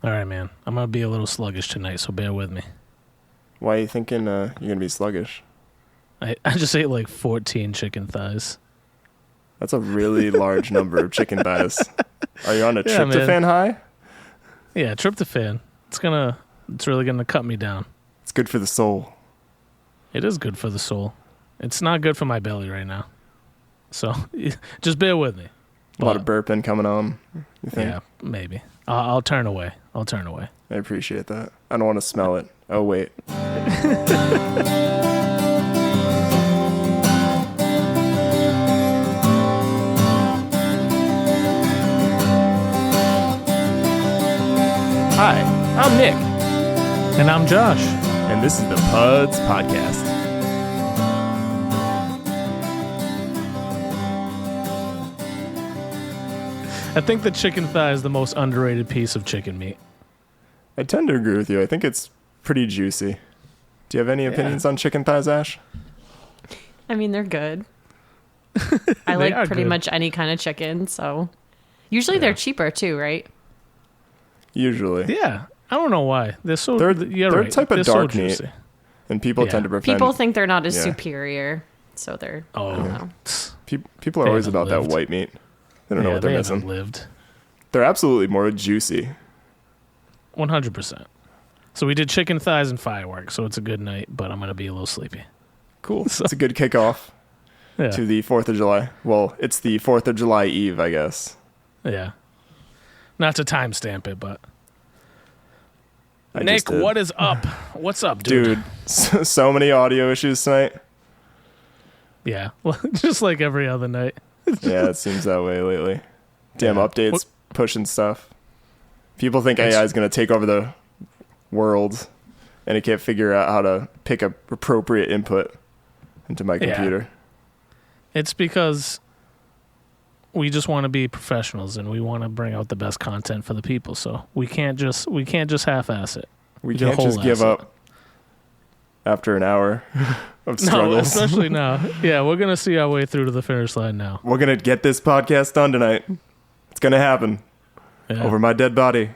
All right, man. I'm going to be a little sluggish tonight, so bear with me. Why are you thinking you're going to be sluggish? I just ate like 14 chicken thighs. That's a really large number of chicken thighs. Are you on a tryptophan high? Yeah, tryptophan. It's really going to cut me down. It's good for the soul. It is good for the soul. It's not good for my belly right now. So just bear with me. A lot of burping coming on, you think? Yeah, maybe. I'll turn away. I appreciate that. I don't want to smell it. Oh, wait. Hi, I'm Nick. And I'm Josh. And this is the PUDs Podcast. I think the chicken thigh is the most underrated piece of chicken meat. I tend to agree with you. I think it's pretty juicy. Do you have any opinions on chicken thighs, Ash? I mean, they're good. I like pretty much any kind of chicken, so... Usually they're cheaper too, right? Usually. Yeah. I don't know why. They're a type of dark meat. And people tend to prefer... People think they're not as superior, so they're... Oh. I don't know. People are always about that white meat. They don't know what they're missing. They're absolutely more juicy. 100%. So we did chicken thighs and fireworks, so it's a good night, but I'm going to be a little sleepy. Cool. So, it's a good kickoff to the 4th of July. Well, it's the 4th of July Eve, I guess. Yeah. Not to timestamp it, but... Nick, what is up? What's up, dude? Dude, so many audio issues tonight. Yeah, well, just like every other night. Yeah, it seems that way lately. Damn updates, pushing stuff. People think AI is going to take over the world, and it can't figure out how to pick up appropriate input into my computer. It's because we just want to be professionals, and we want to bring out the best content for the people. So we can't just half-ass it. We can't just give up after an hour of struggles. No, especially now. Yeah, we're going to see our way through to the finish line now. We're going to get this podcast done tonight. It's going to happen. Yeah. Over my dead body.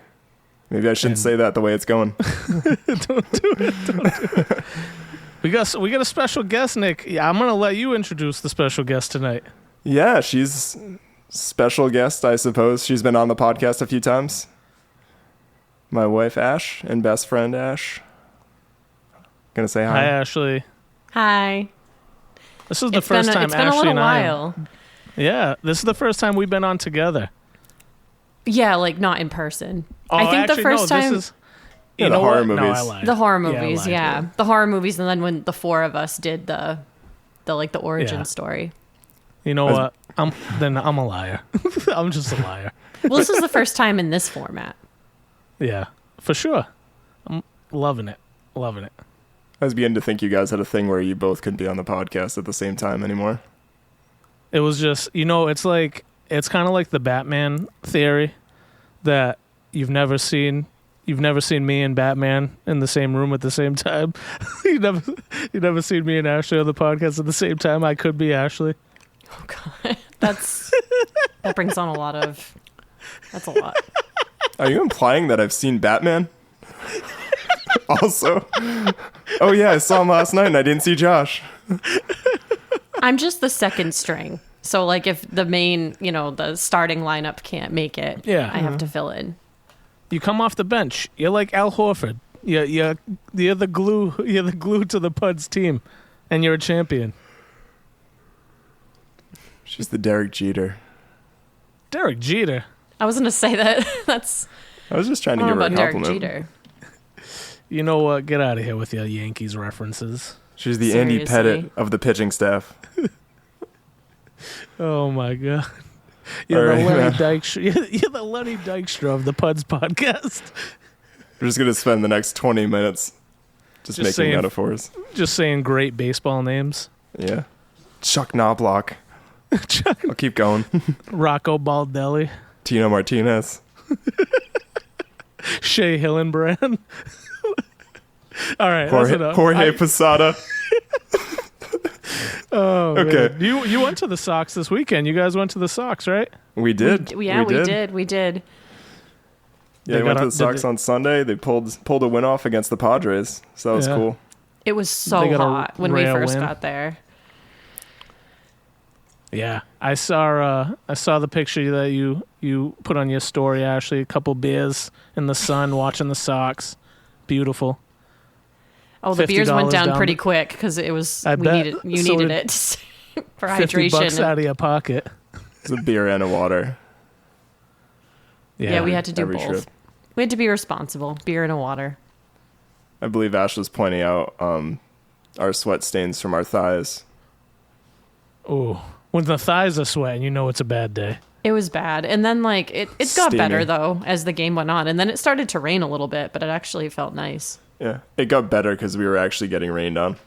Maybe I shouldn't say that the way it's going. Don't do it. We got a special guest, Nick. Yeah, I'm going to let you introduce the special guest tonight. Yeah, she's special guest, I suppose. She's been on the podcast a few times. My wife, Ash, and best friend, Ash. Gonna say hi. Hi, Ashley. Hi. This is the first time Ashley and I... It's been a little while. Yeah, this is the first time we've been on together. Yeah, like not in person. Oh, I think the first time... This is, the horror movies. No, I lied. The horror movies, yeah. The horror movies, and then when the four of us did the origin story. You know what? I'm a liar. I'm just a liar. Well, this is the first time in this format. Yeah, for sure. I'm loving it. Loving it. I was beginning to think you guys had a thing where you both couldn't be on the podcast at the same time anymore. It was just, it's kind of like the Batman theory that you've never seen me and Batman in the same room at the same time. You've never seen me and Ashley on the podcast at the same time. I could be Ashley. Oh God, that brings on that's a lot. Are you implying that I've seen Batman? Also, oh yeah, I saw him last night and I didn't see Josh. I'm just the second string. So like if the main, the starting lineup can't make it, I have to fill in. You come off the bench. You're like Al Horford. You're the glue. You're the glue to the PUDs team, and you're a champion. She's the Derek Jeter. Derek Jeter. I was gonna say that. I was just trying to give her a compliment. Derek Jeter. You know what? Get out of here with your Yankees references. She's the Andy Pettit of the pitching staff. Oh my God. You're the Lenny Dykstra of the PUDs Podcast. We're just going to spend the next 20 minutes just making saying metaphors. Just saying great baseball names. Yeah. Chuck Knobloch. I'll keep going. Rocco Baldelli. Tino Martinez. Shea Hillenbrand. All right. Jorge Posada. Oh, okay. Man. You went to the Sox this weekend. You guys went to the Sox, right? We did. We did. Yeah, they went to the Sox on Sunday. They pulled a win off against the Padres, so that was cool. It was so hot when we first got there. Yeah, I saw the picture that you put on your story, Ashley. A couple beers in the sun, watching the Sox. Beautiful. Oh, the beers went down pretty quick because it was. You needed it for hydration. $50 out of your pocket. It's a beer and a water. Yeah, we had to do both. Trip. We had to be responsible. Beer and a water. I believe Ash was pointing out our sweat stains from our thighs. Oh, when the thighs are sweating, you know it's a bad day. It was bad. And then, like, it got better, though, as the game went on. And then it started to rain a little bit, but it actually felt nice. Yeah, it got better because we were actually getting rained on.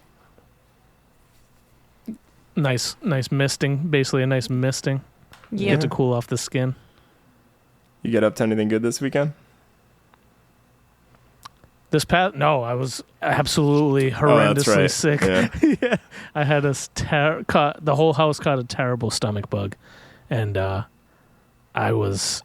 Nice misting. Basically a nice misting. Yeah. Get to cool off the skin. You get up to anything good this weekend? No, I was absolutely horrendously sick. Yeah. Yeah. I had the whole house caught a terrible stomach bug, and I was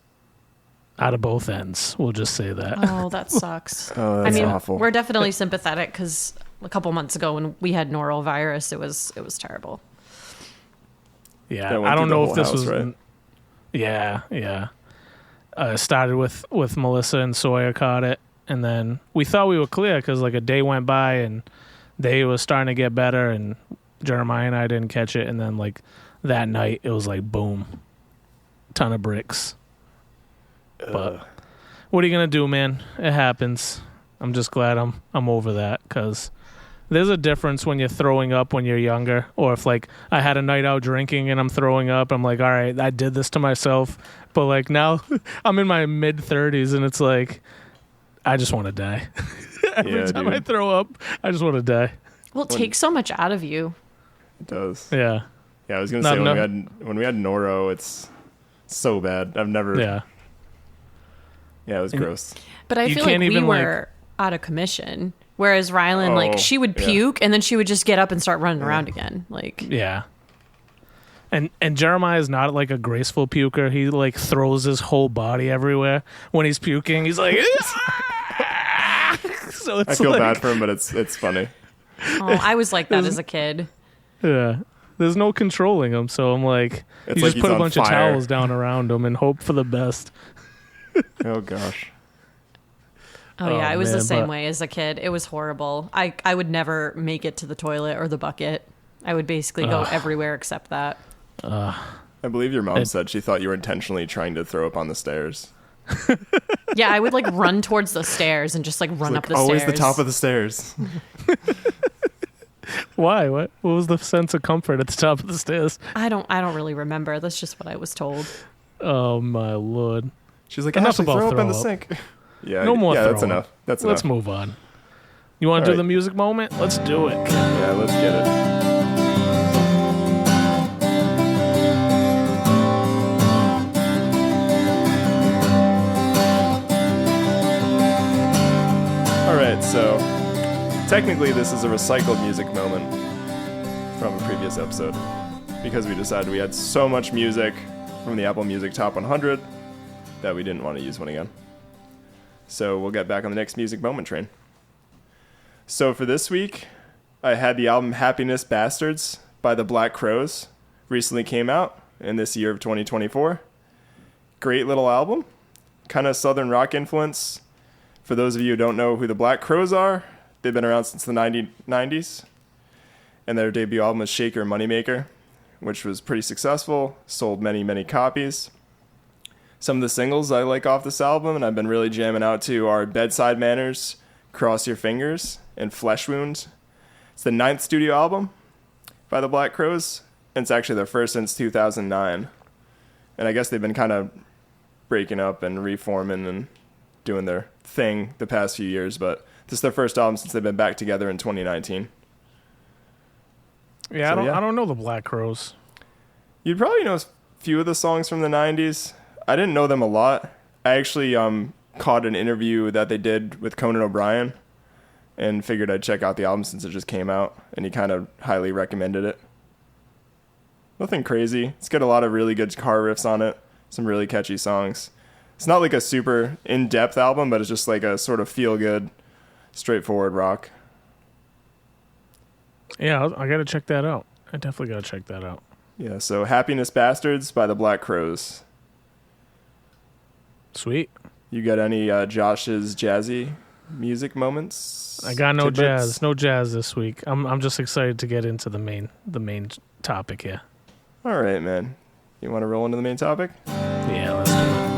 out of both ends. We'll just say that. Oh, that sucks. Oh, that's awful. We're definitely sympathetic because a couple months ago when we had norovirus, it was terrible. Yeah, I don't know if this was. Right? Yeah. It started with Melissa and Sawyer caught it. And then we thought we were clear because like a day went by and they was starting to get better and Jeremiah and I didn't catch it. And then like that night it was like boom, ton of bricks. But what are you gonna do, man? It happens. I'm just glad I'm over that because there's a difference when you're throwing up when you're younger, or if like I had a night out drinking and I'm throwing up. I'm like, all right, I did this to myself. But like now I'm in my mid-30s and it's like. I just want to die. Every time I throw up, I just want to die. Well, it takes so much out of you. It does. Yeah. Yeah, I was gonna say when we had Noro, it's so bad. I've never. Yeah. Yeah, it was gross. But I feel like we were out of commission, whereas Rylan, she would puke and then she would just get up and start running around again. Like. Yeah. And Jeremiah is not like a graceful puker. He like throws his whole body everywhere when he's puking. He's like, so it's I feel bad for him, but it's funny. Oh, I was like that as a kid. Yeah, there's no controlling him, so I'm like, you just put a bunch of towels down around him and hope for the best. Oh gosh. Oh yeah, I was the same way as a kid. It was horrible. I would never make it to the toilet or the bucket. I would basically go everywhere except that. I believe your mom said she thought you were intentionally trying to throw up on the stairs. Yeah, I would like run towards the stairs and just like run up the stairs. Always the top of the stairs. Why? What was the sense of comfort at the top of the stairs? I don't really remember. That's just what I was told. Oh my Lord. She's like, enough about throw up in the sink. Yeah, no more. Yeah, that's enough. Let's move on. You want to do the music moment? Let's do it. Yeah, let's get it. Alright, so technically this is a recycled music moment from a previous episode because we decided we had so much music from the Apple Music Top 100 that we didn't want to use one again. So we'll get back on the next music moment train. So for this week, I had the album Happiness Bastards by the Black Crowes. Recently came out in this year of 2024. Great little album. Kind of southern rock influence. For those of you who don't know who the Black Crowes are, they've been around since the 90s. And their debut album was Shaker Moneymaker, which was pretty successful, sold many, many copies. Some of the singles I like off this album, and I've been really jamming out to, are Bedside Manners, Cross Your Fingers, and Flesh Wound. It's the 9th studio album by the Black Crowes, and it's actually their first since 2009. And I guess they've been kind of breaking up and reforming and doing their thing the past few years, but this is their first album since they've been back together in 2019. Yeah, so, I don't know the Black Crowes. You'd probably know a few of the songs from the 90s. I didn't know them a lot. I actually caught an interview that they did with Conan O'Brien and figured I'd check out the album since it just came out, and he kind of highly recommended it. Nothing crazy. It's got a lot of really good guitar riffs on it, some really catchy songs. It's not like a super in-depth album, but it's just like a sort of feel-good, straightforward rock. Yeah, I got to check that out. I definitely got to check that out. Yeah, so Happiness Bastards by the Black Crowes. Sweet. You got any Josh's jazzy music moments? I got no jazz this week. I'm just excited to get into the main topic here. All right, man. You want to roll into the main topic? Yeah, let's do it.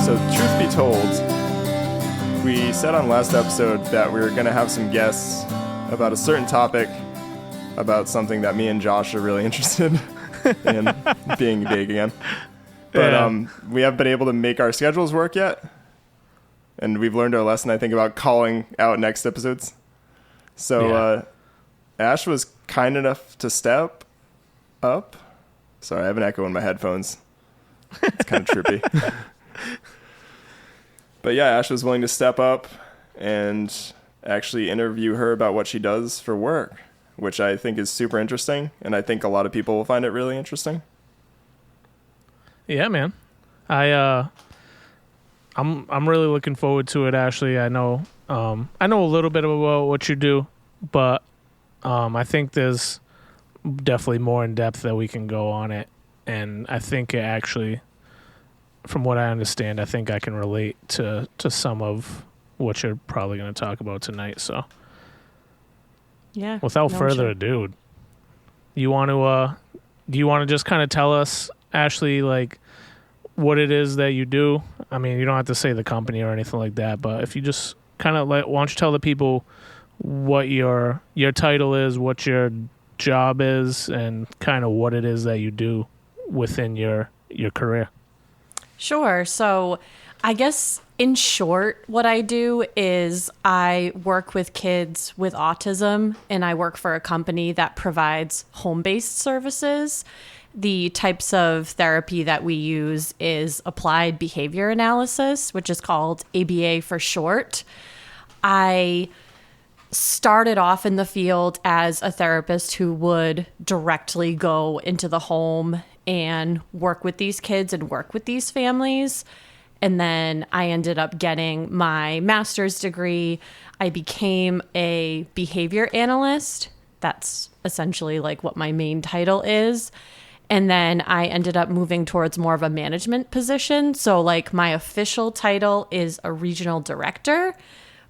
So, truth be told, we said on last episode that we were going to have some guests about a certain topic, about something that me and Josh are really interested in being big again. But we haven't been able to make our schedules work yet. And we've learned our lesson, I think, about calling out next episodes. So Ash was kind enough to step up. Sorry, I have an echo in my headphones. It's kind of trippy. But yeah, Ash was willing to step up and actually interview her about what she does for work, which I think is super interesting, and I think a lot of people will find it really interesting. Yeah, man. I'm really looking forward to it, Ashley. I know a little bit about what you do, but I think there's definitely more in depth that we can go on it, and I think it actually, from what I understand, I think I can relate to some of what you're probably going to talk about tonight. So, yeah. Without further ado, do you want to just kind of tell us, Ashley, like what it is that you do? I mean, you don't have to say the company or anything like that, but if you just kind of like, why don't you tell the people what your title is, what your job is, and kind of what it is that you do within your career? Sure. So I guess in short, what I do is I work with kids with autism, and I work for a company that provides home-based services. The types of therapy that we use is applied behavior analysis, which is called ABA for short. I started off in the field as a therapist who would directly go into the home and work with these kids and work with these families. And then I ended up getting my master's degree. I became a behavior analyst. That's essentially like what my main title is. And then I ended up moving towards more of a management position. So like my official title is a regional director,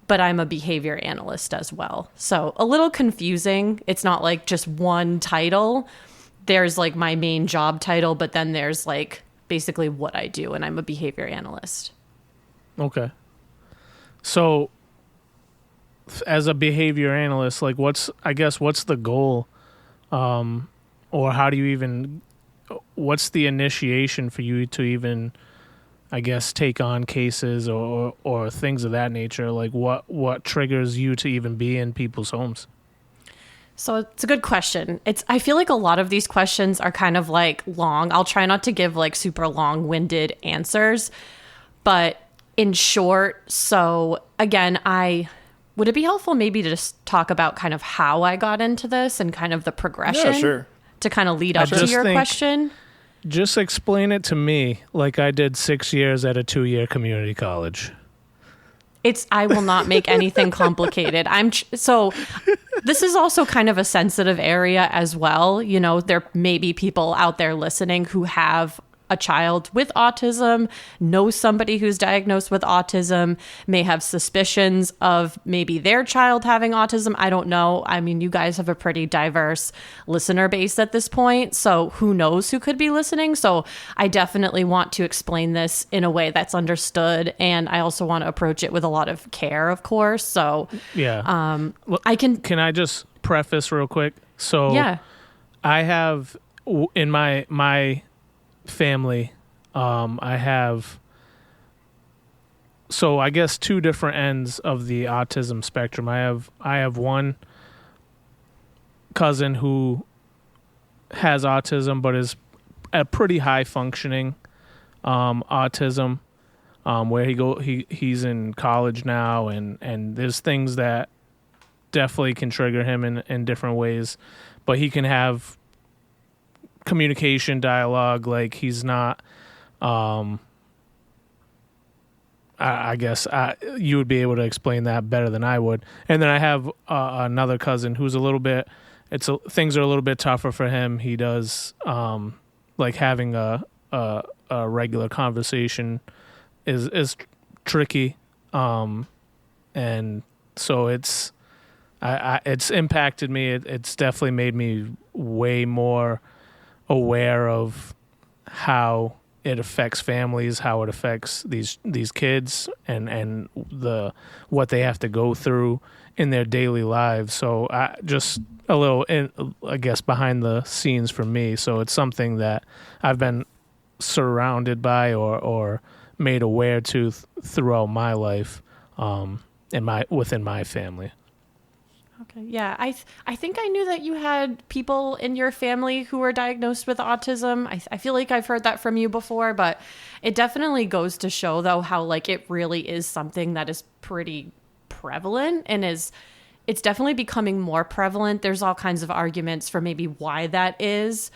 but I'm a behavior analyst as well. So a little confusing. It's not like just one title. There's like my main job title, but then there's like basically what I do, and I'm a behavior analyst. Okay. So as a behavior analyst, like what's the goal? Or how do you even, what's the initiation for you to even, I guess, take on cases or things of that nature? Like what triggers you to even be in people's homes? So it's a good question. I feel like a lot of these questions are kind of like long. I'll try not to give like super long-winded answers, but in short, so again, would it be helpful maybe to just talk about kind of how I got into this and kind of the progression? Yeah, sure. To kind of lead up to your question? Just explain it to me like I did 6 years at a 2-year community college. I will not make anything complicated. So this is also kind of a sensitive area as well. You know, there may be people out there listening who have a child with autism, know somebody who's diagnosed with autism, may have suspicions of maybe their child having autism. I don't know. I mean, you guys have a pretty diverse listener base at this point, so who knows who could be listening. So I definitely want to explain this in a way that's understood, and I also want to approach it with a lot of care, of course. So yeah, Can I just preface real quick? So yeah, I have in my family, I have, so I guess two different ends of the autism spectrum. I have one cousin who has autism but is a pretty high functioning autism, where he's in college now, and there's things that definitely can trigger him in different ways, but he can have communication, dialogue. Like he's not, I guess you would be able to explain that better than I would. And then I have another cousin who's a little bit, things are a little bit tougher for him. He does, like having a regular conversation is tricky. And so it's impacted me. It's definitely made me way more aware of how it affects families, how it affects these kids, and what they have to go through in their daily lives. So just a little, I guess, behind the scenes for me. So it's something that I've been surrounded by or made aware to throughout my life, within my family. Okay. Yeah. I think I knew that you had people in your family who were diagnosed with autism. I feel like I've heard that from you before, but it definitely goes to show though how like it really is something that is pretty prevalent and it's definitely becoming more prevalent. There's all kinds of arguments for maybe why that is.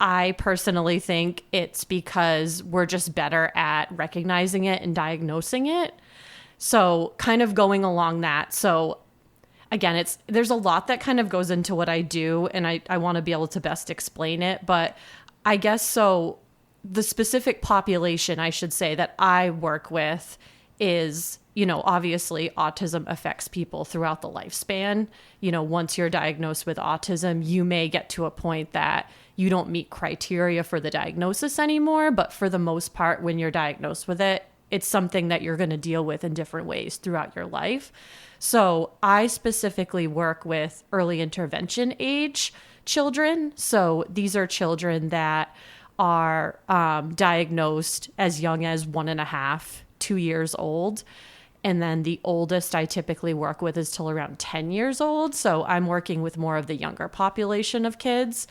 I personally think it's because we're just better at recognizing it and diagnosing it. So kind of going along that. So again, there's a lot that kind of goes into what I do, and I want to be able to best explain it. But I guess so the specific population, I should say, that I work with is, obviously autism affects people throughout the lifespan. Once you're diagnosed with autism, you may get to a point that you don't meet criteria for the diagnosis anymore. But for the most part, when you're diagnosed with it, it's something that you're going to deal with in different ways throughout your life. So I specifically work with early intervention age children. So these are children that are diagnosed as young as 1.5, 2 years old. And then the oldest I typically work with is till around 10 years old. So I'm working with more of the younger population of kids.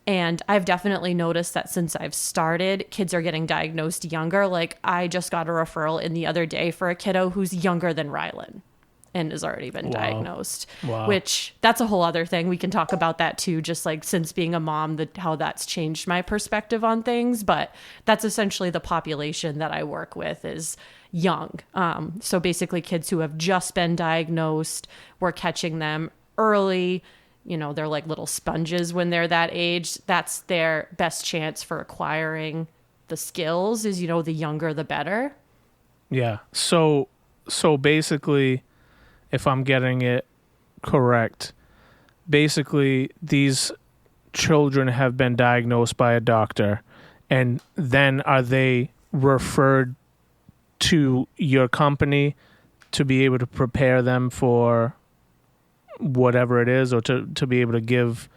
And I've definitely noticed that since I've started, kids are getting diagnosed younger. Like I just got a referral in the other day for a kiddo who's younger than Rylan and has already been diagnosed, which that's a whole other thing. We can talk about that too, just like since being a mom, how that's changed my perspective on things. But that's essentially the population that I work with is young. So basically kids who have just been diagnosed, we're catching them early. They're like little sponges when they're that age. That's their best chance for acquiring the skills is, the younger, the better. Yeah. So basically, if I'm getting it correct, basically these children have been diagnosed by a doctor, and then are they referred to your company to be able to prepare them for whatever it is, or to be able to give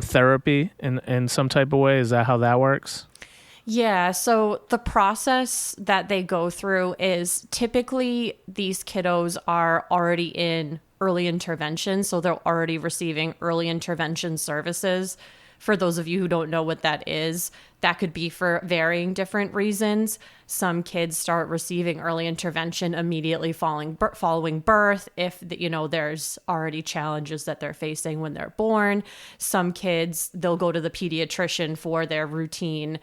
therapy in some type of way? Is that how that works? Yeah, so the process that they go through is typically these kiddos are already in early intervention, so they're already receiving early intervention services. For those of you who don't know what that is, that could be for varying different reasons. Some kids start receiving early intervention immediately following birth if there's already challenges that they're facing when they're born. Some kids, they'll go to the pediatrician for their routine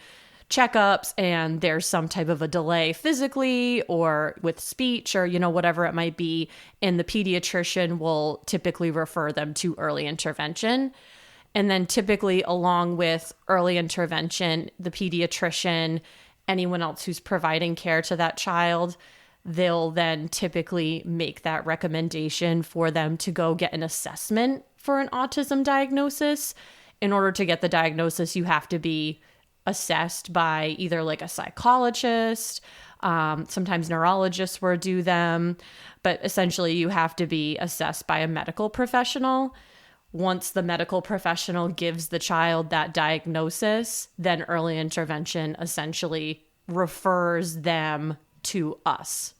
checkups and there's some type of a delay physically or with speech or whatever it might be, and the pediatrician will typically refer them to early intervention. And then typically along with early intervention, the pediatrician, anyone else who's providing care to that child, they'll then typically make that recommendation for them to go get an assessment for an autism diagnosis. In order to get the diagnosis, you have to be assessed by either like a psychologist, sometimes neurologists will do them, but essentially you have to be assessed by a medical professional. Once the medical professional gives the child that diagnosis, then early intervention essentially refers them to us.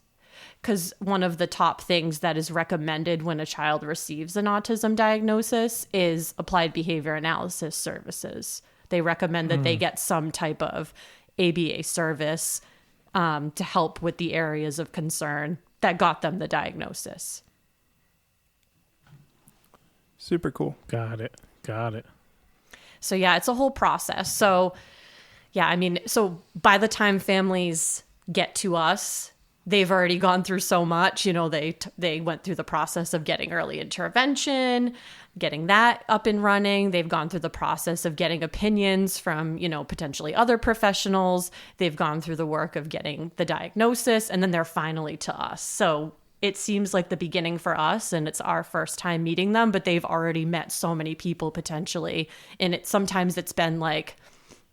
Because one of the top things that is recommended when a child receives an autism diagnosis is applied behavior analysis services. They recommend that they get some type of ABA service to help with the areas of concern that got them the diagnosis. Super cool. Got it. So yeah, it's a whole process. So yeah, I mean, so by the time families get to us, they've already gone through so much. You know, they went through the process of getting early intervention, getting that up and running. They've gone through the process of getting opinions from, you know, potentially other professionals. They've gone through the work of getting the diagnosis, and then they're finally to us. So it seems like the beginning for us, and it's our first time meeting them, but they've already met so many people potentially. And sometimes it's been like,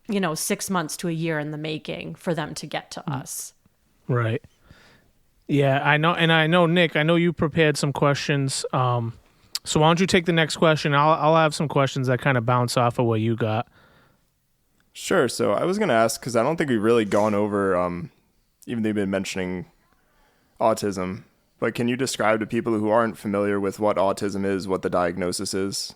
you know, 6 months to a year in the making for them to get to us. Right. Yeah, I know. And I know, Nick, I know you prepared some questions. So why don't you take the next question? I'll have some questions that kind of bounce off of what you got. Sure. So I was going to ask, because I don't think we've really gone over, even though you've been mentioning autism, but can you describe to people who aren't familiar with what autism is, what the diagnosis is?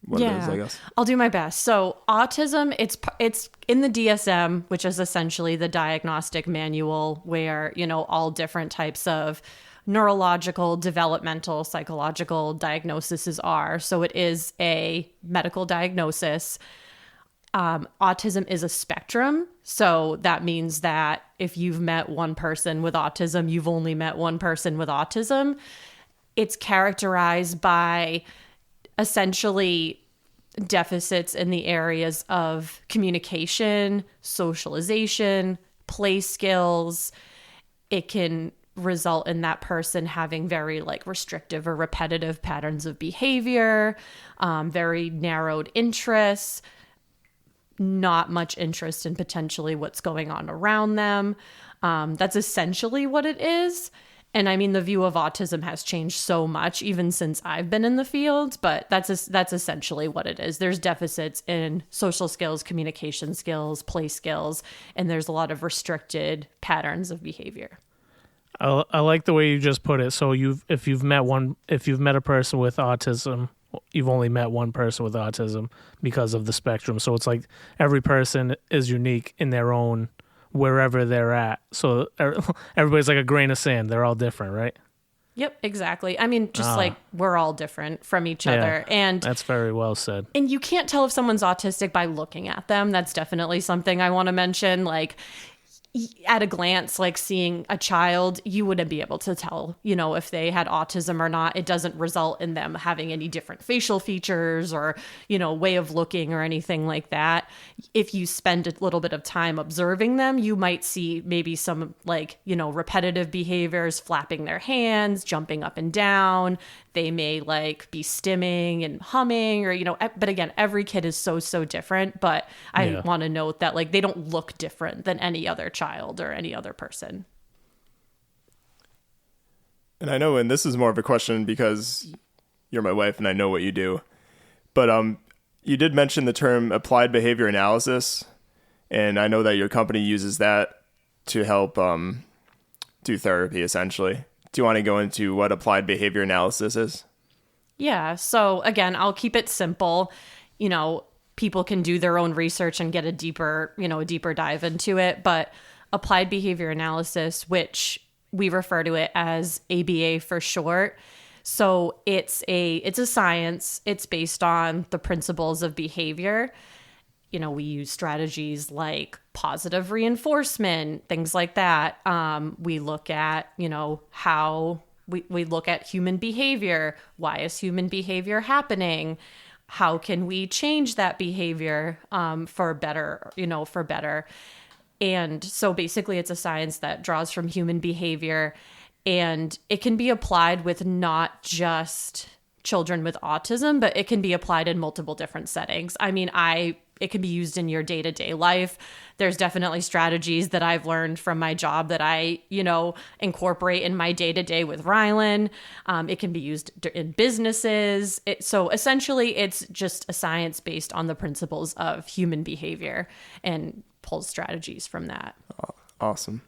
What it is, I guess. I'll do my best. So autism, it's in the DSM, which is essentially the diagnostic manual where, you know, all different types of neurological, developmental, psychological diagnoses are. So it is a medical diagnosis. Autism is a spectrum. So that means that if you've met one person with autism, you've only met one person with autism. It's characterized by essentially deficits in the areas of communication, socialization, play skills. It can result in that person having very like restrictive or repetitive patterns of behavior, very narrowed interests, not much interest in potentially what's going on around them. That's essentially what it is. And I mean, the view of autism has changed so much even since I've been in the field, but that's essentially what it is. There's deficits in social skills, communication skills, play skills, and there's a lot of restricted patterns of behavior. I like the way you just put it. So if you've met a person with autism, you've only met one person with autism because of the spectrum. So it's like every person is unique in their own wherever they're at. So everybody's like a grain of sand. They're all different, right? Yep, exactly. I mean, just like we're all different from each other. And that's very well said. And you can't tell if someone's autistic by looking at them. That's definitely something I want to mention. Like at a glance, like seeing a child, you wouldn't be able to tell, you know, if they had autism or not. It doesn't result in them having any different facial features or, you know, way of looking or anything like that. If you spend a little bit of time observing them, you might see maybe some like, you know, repetitive behaviors, flapping their hands, jumping up and down. They may like be stimming and humming or, you know, but again, every kid is so different. But I want to note that like they don't look different than any other child or any other person. And I know, and this is more of a question because you're my wife and I know what you do, but you did mention the term applied behavior analysis, and I know that your company uses that to help do therapy essentially. Do you want to go into what applied behavior analysis is? Yeah. So again, I'll keep it simple. You know, people can do their own research and get a deeper dive into it. But applied behavior analysis, which we refer to it as ABA for short. So it's a science. It's based on the principles of behavior. You know, we use strategies like positive reinforcement, things like that. We look at, you know, how we look at human behavior. Why is human behavior happening? How can we change that behavior for better? And so basically it's a science that draws from human behavior, and it can be applied with not just children with autism, but it can be applied in multiple different settings. I mean, it can be used in your day-to-day life. There's definitely strategies that I've learned from my job that I, you know, incorporate in my day-to-day with Rylan. It can be used in businesses. So essentially, it's just a science based on the principles of human behavior and pulls strategies from that. Awesome.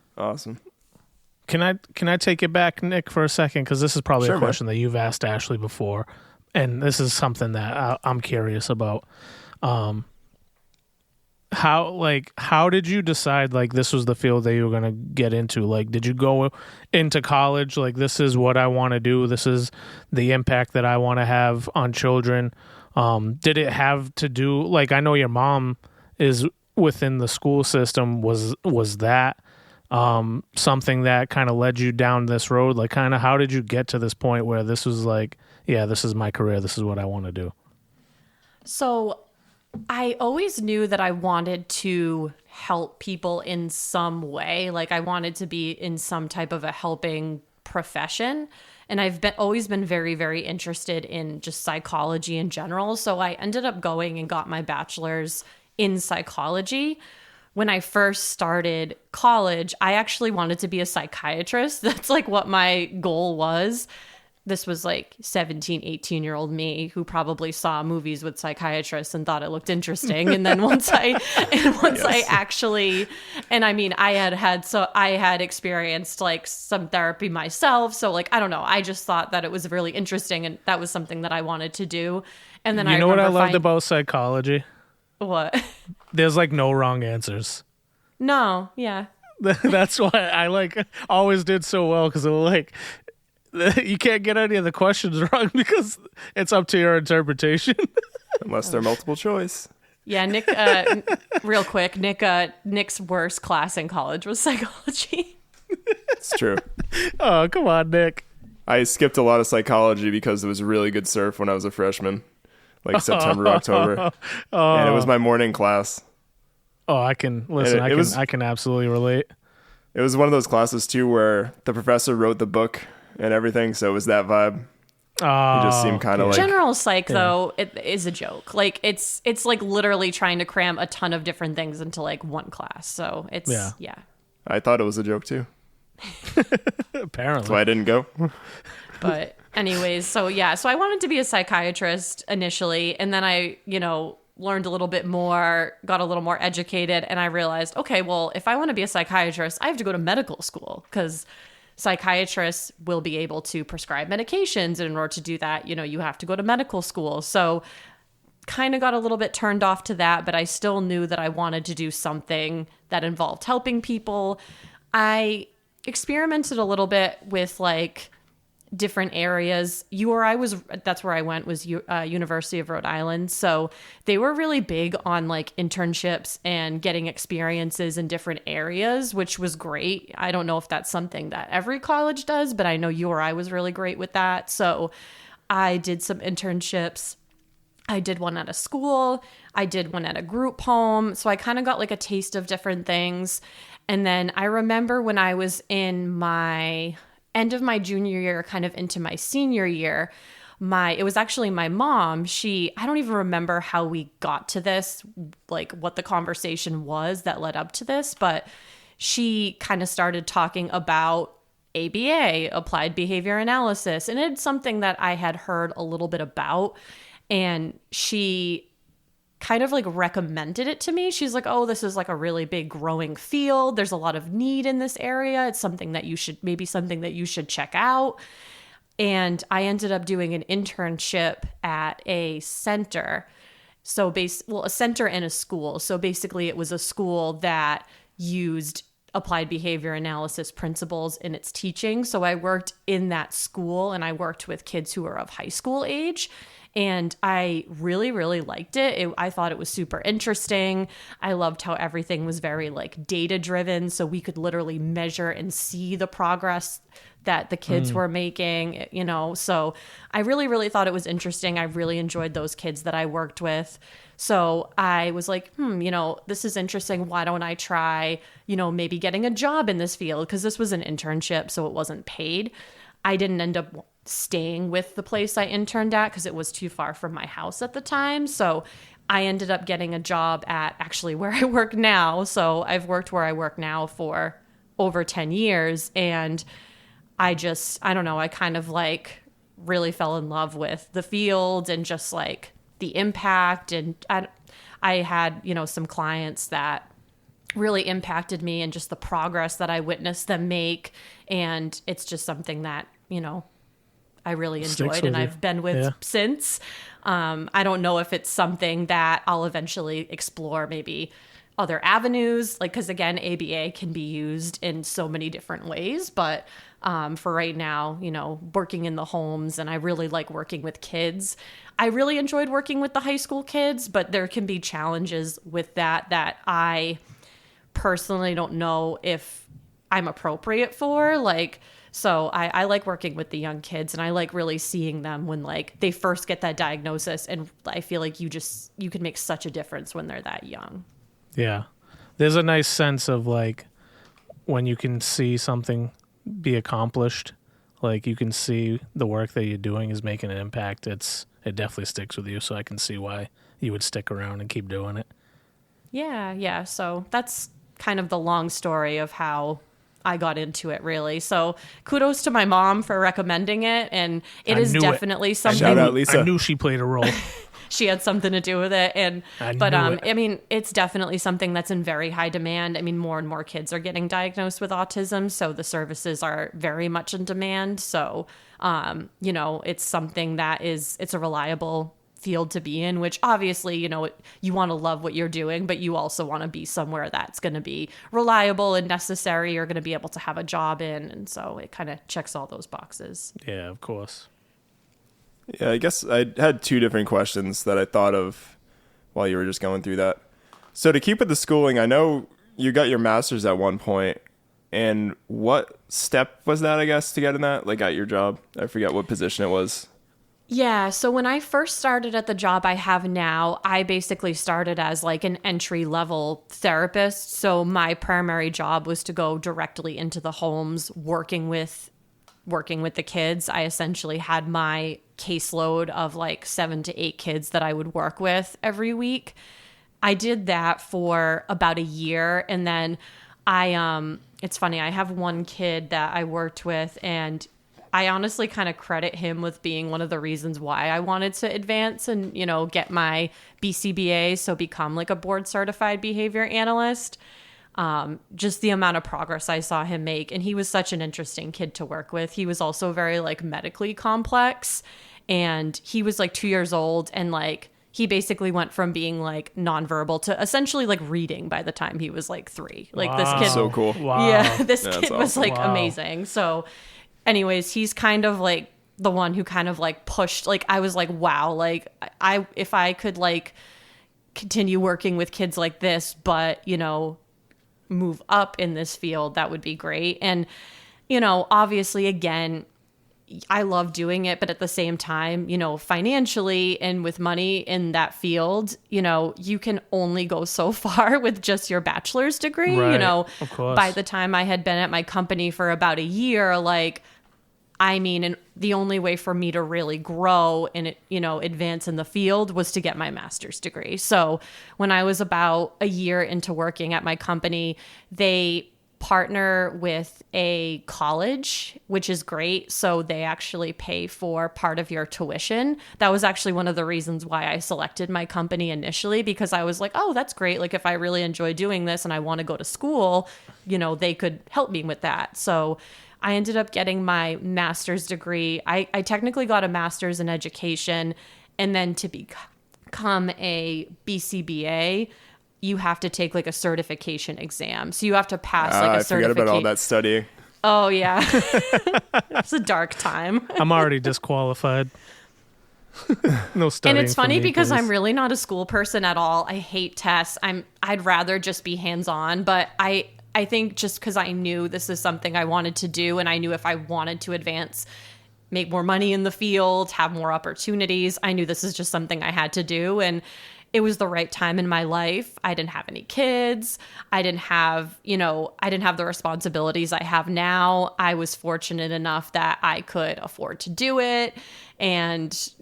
Can I take it back, Nick, for a second? Because this is probably a question that you've asked Ashley before, and this is something that I'm curious about. how did you decide like this was the field that you were going to get into? Like, did you go into college like this is what I want to do, this is the impact that I want to have on children? Did it have to do, like, I know your mom is within the school system, was that something that kind of led you down this road? Like, kind of how did you get to this point where this was like, yeah, this is my career, this is what I want to do? So I always knew that I wanted to help people in some way. Like, I wanted to be in some type of a helping profession. And I've always been very, very interested in just psychology in general. So I ended up going and got my bachelor's in psychology. When I first started college, I actually wanted to be a psychiatrist. That's like what my goal was. This was like 17, 18-year-old me who probably saw movies with psychiatrists and thought it looked interesting. And then once I actually, and I mean, I had experienced like some therapy myself. So like, I don't know. I just thought that it was really interesting and that was something that I wanted to do. And then you know what I loved about psychology? What? There's like no wrong answers. No. Yeah. That's why I like always did so well, because it was like, you can't get any of the questions wrong because it's up to your interpretation. Unless they're multiple choice. Yeah, Nick, real quick, Nick's worst class in college was psychology. It's true. Oh, come on, Nick. I skipped a lot of psychology because it was really good surf when I was a freshman, like September, October. And it was my morning class. Oh, I can listen. I can absolutely relate. It was one of those classes too where the professor wrote the book and everything, so it was that vibe. It just seemed kind of like general psych, though. It is a joke. Like it's like literally trying to cram a ton of different things into like one class. So it's yeah. I thought it was a joke too. Apparently, that's why I didn't go. But anyways, so I wanted to be a psychiatrist initially, and then I learned a little bit more, got a little more educated, and I realized, okay, well, if I want to be a psychiatrist, I have to go to medical school because psychiatrists will be able to prescribe medications. And in order to do that, you have to go to medical school. So kind of got a little bit turned off to that, but I still knew that I wanted to do something that involved helping people. I experimented a little bit with like different areas. That's where I went, was University of Rhode Island. So they were really big on like internships and getting experiences in different areas, which was great. I don't know if that's something that every college does, but I know URI was really great with that. So I did some internships. I did one at a school. I did one at a group home. So I kind of got like a taste of different things. And then I remember when I was in my end of my junior year, kind of into my senior year, it was actually my mom. I don't even remember how we got to this, like what the conversation was that led up to this, but she kind of started talking about ABA, applied behavior analysis. And it's something that I had heard a little bit about. And she kind of like recommended it to me. She's like, oh, this is like a really big growing field. There's a lot of need in this area. It's something that you should check out. And I ended up doing an internship at a center. So a center and a school. So basically it was a school that used applied behavior analysis principles in its teaching. So I worked in that school and I worked with kids who are of high school age. And I really, really liked it. I thought it was super interesting. I loved how everything was very like data driven. So we could literally measure and see the progress that the kids were making, So I really, really thought it was interesting. I really enjoyed those kids that I worked with. So I was like, this is interesting. Why don't I try, maybe getting a job in this field? Because this was an internship, so it wasn't paid. I didn't end up staying with the place I interned at because it was too far from my house at the time. So I ended up getting a job at actually where I work now. So I've worked where I work now for over 10 years. And I don't know, I kind of like really fell in love with the field and just like the impact. And I had, some clients that really impacted me and just the progress that I witnessed them make. And it's just something that, I really enjoyed and I've been with since. I don't know if it's something that I'll eventually explore maybe other avenues, like, because again, ABA can be used in so many different ways, but for right now, working in the homes, and I really like working with kids. I really enjoyed working with the high school kids, but there can be challenges with that I personally don't know if I'm appropriate for. So I like working with the young kids, and I like really seeing them when they first get that diagnosis, and I feel like you can make such a difference when they're that young. Yeah. There's a nice sense of when you can see something be accomplished, you can see the work that you're doing is making an impact. It definitely sticks with you, so I can see why you would stick around and keep doing it. Yeah. So that's kind of the long story of how I got into it, really. So kudos to my mom for recommending it, and it is definitely something. Shout out, Lisa. I knew she played a role. She had something to do with it, I mean, it's definitely something that's in very high demand. I mean, more and more kids are getting diagnosed with autism, so the services are very much in demand. So, it's something that it's a reliable field to be in, which obviously, you want to love what you're doing, but you also want to be somewhere that's going to be reliable and necessary. You're going to be able to have a job in. And so it kind of checks all those boxes. Yeah, of course. Yeah, I guess I had two different questions that I thought of while you were just going through that. So to keep with the schooling, I know you got your master's at one point, and what step was that, I guess, to get in that, at your job? I forget what position it was. Yeah, so when I first started at the job I have now, I basically started as an entry-level therapist. So my primary job was to go directly into the homes, working with the kids. I essentially had my caseload of 7 to 8 kids that I would work with every week. I did that for about a year, and then it's funny, I have one kid that I worked with, and I honestly kind of credit him with being one of the reasons why I wanted to advance and, get my BCBA, so become a board certified behavior analyst. Just the amount of progress I saw him make. And he was such an interesting kid to work with. He was also very medically complex, and he was 2 years old, and he basically went from being nonverbal to essentially reading by the time he was 3. Wow. This kid, so cool. Wow. Yeah, this Yeah, kid was awesome. amazing. So anyways, he's kind of the one who kind of pushed, I was wow, if I could continue working with kids like this, but move up in this field, that would be great. And obviously, again, I love doing it, but at the same time, financially and with money in that field, you can only go so far with just your bachelor's degree. Right, of course. By the time I had been at my company for about a year, and the only way for me to really grow and advance in the field was to get my master's degree. So when I was about a year into working at my company, they partner with a college, which is great. So they actually pay for part of your tuition. That was actually one of the reasons why I selected my company initially, because I was oh, that's great. If I really enjoy doing this and I want to go to school, they could help me with that. So I ended up getting my master's degree. I technically got a master's in education, and then to become a BCBA, you have to take a certification exam. So you have to pass a certification. I forgot about all that studying. Oh, yeah. It's a dark time. I'm already disqualified. No studying. And it's funny because please. I'm really not a school person at all. I hate tests. I'd rather just be hands-on, but I think just because I knew this is something I wanted to do, and I knew if I wanted to advance, make more money in the field, have more opportunities, I knew this is just something I had to do. And it was the right time in my life. I didn't have any kids. I didn't have the responsibilities I have now. I was fortunate enough that I could afford to do it. And,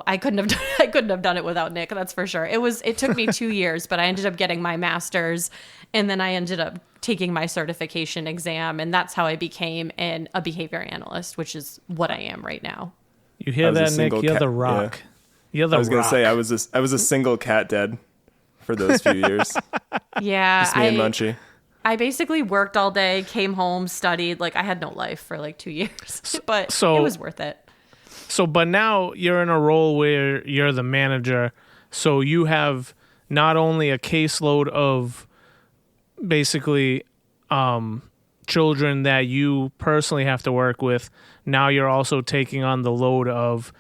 I couldn't have done it without Nick. That's for sure. It took me 2 years, but I ended up getting my master's, and then I ended up taking my certification exam. And that's how I became a behavior analyst, which is what I am right now. You hear that, Nick? You're the rock. Yeah. You're the I was going rock. to say, I was a single cat dad for those few years. Yeah. Just me and Munchie. I basically worked all day, came home, studied. I had no life for 2 years, but it was worth it. So, but now you're in a role where you're the manager. So you have not only a caseload of basically children that you personally have to work with. Now you're also taking on the load of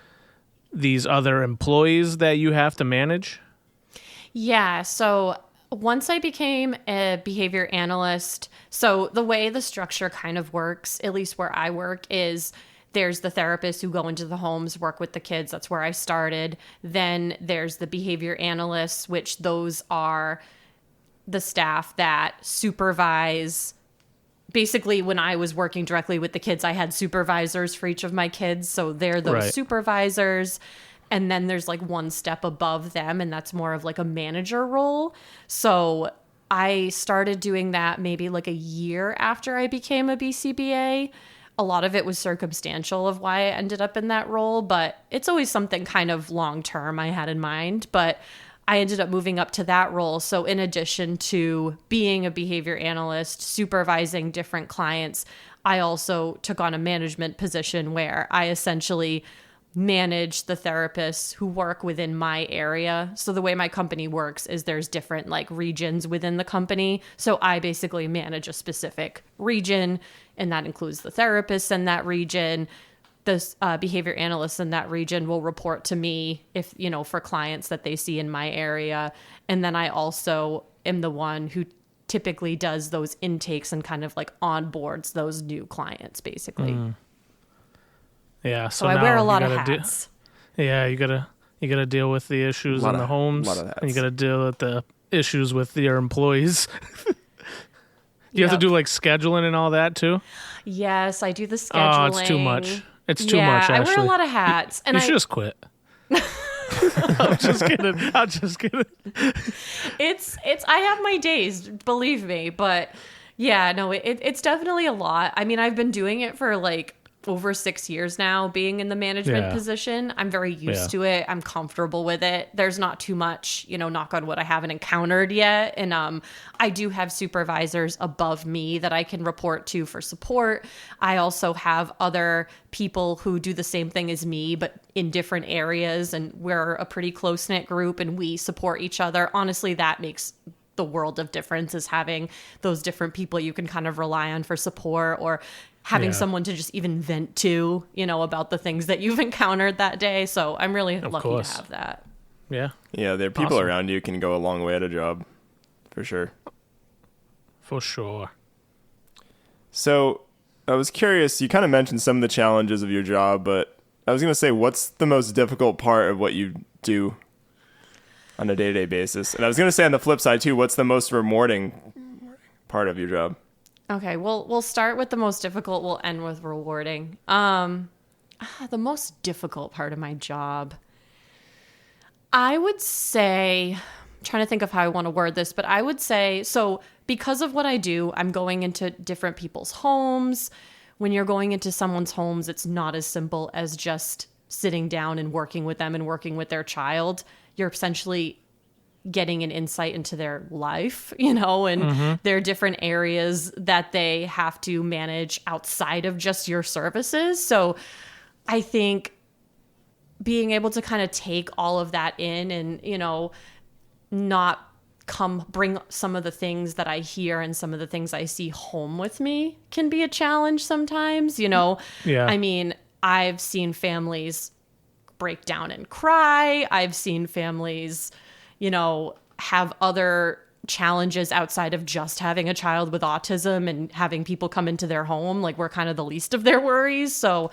these other employees that you have to manage? Yeah, so once I became a behavior analyst, so the way the structure kind of works, at least where I work, is there's the therapists who go into the homes, work with the kids. That's where I started. Then there's the behavior analysts, which those are the staff that supervise. Basically, when I was working directly with the kids, I had supervisors for each of my kids. So they're those supervisors. And then there's like one step above them, and that's more of like a manager role. So I started doing that maybe like a year after I became a BCBA. A lot of it was circumstantial of why I ended up in that role, but it's always something kind of long term I had in mind. But I ended up moving up to that role. So in addition to being a behavior analyst, supervising different clients, I also took on a management position where I essentially manage the therapists who work within my area. So the way my company works is there's different like regions within the company. So I basically manage a specific region, and that includes the therapists in that region. The behavior analysts in that region will report to me if, for clients that they see in my area. And then I also am the one who typically does those intakes and kind of like onboards those new clients, basically. Yeah. So I wear a lot of hats. You gotta deal with the issues in the homes, and you gotta deal with the issues with your employees. You have to do like scheduling and all that too? Yes, I do the scheduling. Oh, it's too much. It's too much, actually. I wear a lot of hats. You should just quit. I'm just kidding. I have my days, believe me. But yeah, no, it's definitely a lot. I mean, I've been doing it for like over 6 years now, being in the management position. I'm very used to it. I'm comfortable with it. There's not too much, knock on wood, I haven't encountered yet. And I do have supervisors above me that I can report to for support. I also have other people who do the same thing as me, but in different areas. And we're a pretty close-knit group, and we support each other. Honestly, that makes the world of difference, is having those different people you can kind of rely on for support, or having someone to just even vent to, about the things that you've encountered that day. So I'm really lucky to have that. Yeah. Yeah, there are people around you can go a long way at a job, for sure. For sure. So I was curious, you kind of mentioned some of the challenges of your job, but I was going to say, what's the most difficult part of what you do on a day-to-day basis? And I was going to say on the flip side too, what's the most rewarding part of your job? Okay, well, we'll start with the most difficult. We'll end with rewarding. The most difficult part of my job, I would say, I'm trying to think of how I want to word this, but I would say, so because of what I do, I'm going into different people's homes. When you're going into someone's homes, it's not as simple as just sitting down and working with them and working with their child. You're essentially getting an insight into their life, and their different areas that they have to manage outside of just your services. So I think being able to kind of take all of that in and, not bring some of the things that I hear and some of the things I see home with me can be a challenge sometimes, Yeah. I mean, I've seen families break down and cry. I've seen families have other challenges outside of just having a child with autism and having people come into their home. Like, we're kind of the least of their worries. So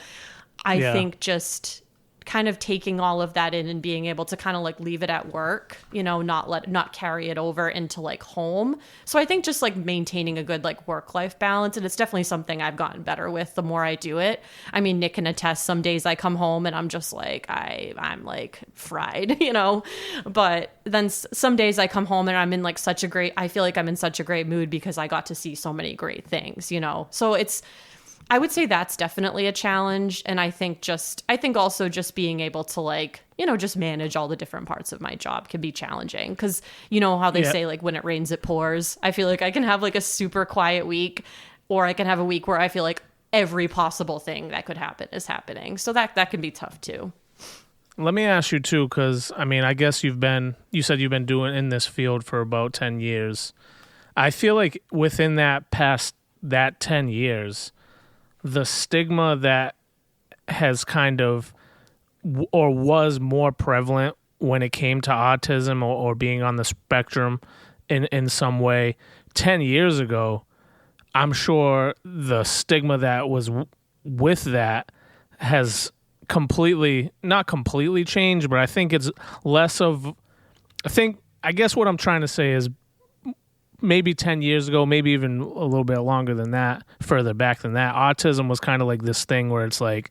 I think just kind of taking all of that in and being able to kind of like leave it at work, not carry it over into like home. So I think just like maintaining a good like work-life balance. And it's definitely something I've gotten better with the more I do it. I mean, Nick can attest, some days I come home and I'm just like, I'm like fried, but then some days I come home and I'm in like I feel like I'm in such a great mood because I got to see so many great things, So I would say that's definitely a challenge. And I think also just being able to like, just manage all the different parts of my job can be challenging. Because how they say like when it rains, it pours. I feel like I can have like a super quiet week, or I can have a week where I feel like every possible thing that could happen is happening. So that can be tough too. Let me ask you too, because I mean, I guess you said you've been doing in this field for about 10 years. I feel like within that 10 years, the stigma that has kind of or was more prevalent when it came to autism or being on the spectrum in some way 10 years ago, I'm sure the stigma that was with that has not completely changed, but I think it's less of, I guess what I'm trying to say is maybe 10 years ago, maybe even a little bit longer than that, further back than that, autism was kind of like this thing where it's like,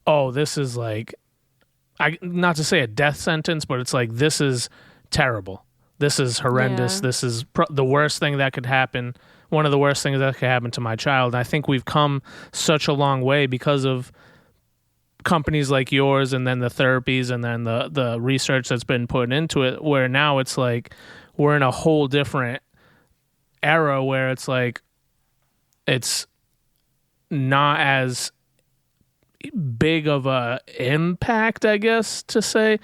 oh, this is like, not to say a death sentence, but it's like, this is terrible. This is horrendous. Yeah. This is the worst thing that could happen. One of the worst things that could happen to my child. And I think we've come such a long way because of companies like yours and then the therapies and then the research that's been put into it, where now it's like we're in a whole different era where it's like it's not as big of a impact, I guess, to say,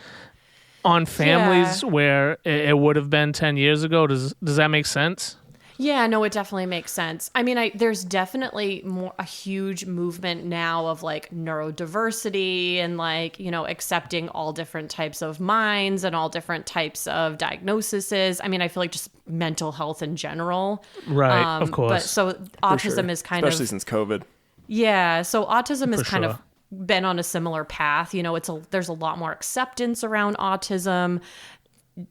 on families where it would have been 10 years ago. Does that make sense? Yeah, no, it definitely makes sense. I mean, there's definitely a huge movement now of like neurodiversity and like, accepting all different types of minds and all different types of diagnoses. I mean, I feel like just mental health in general. Right, of course. But so autism is kind especially since COVID. Yeah, so autism has kind sure. of been on a similar path. There's a lot more acceptance around autism.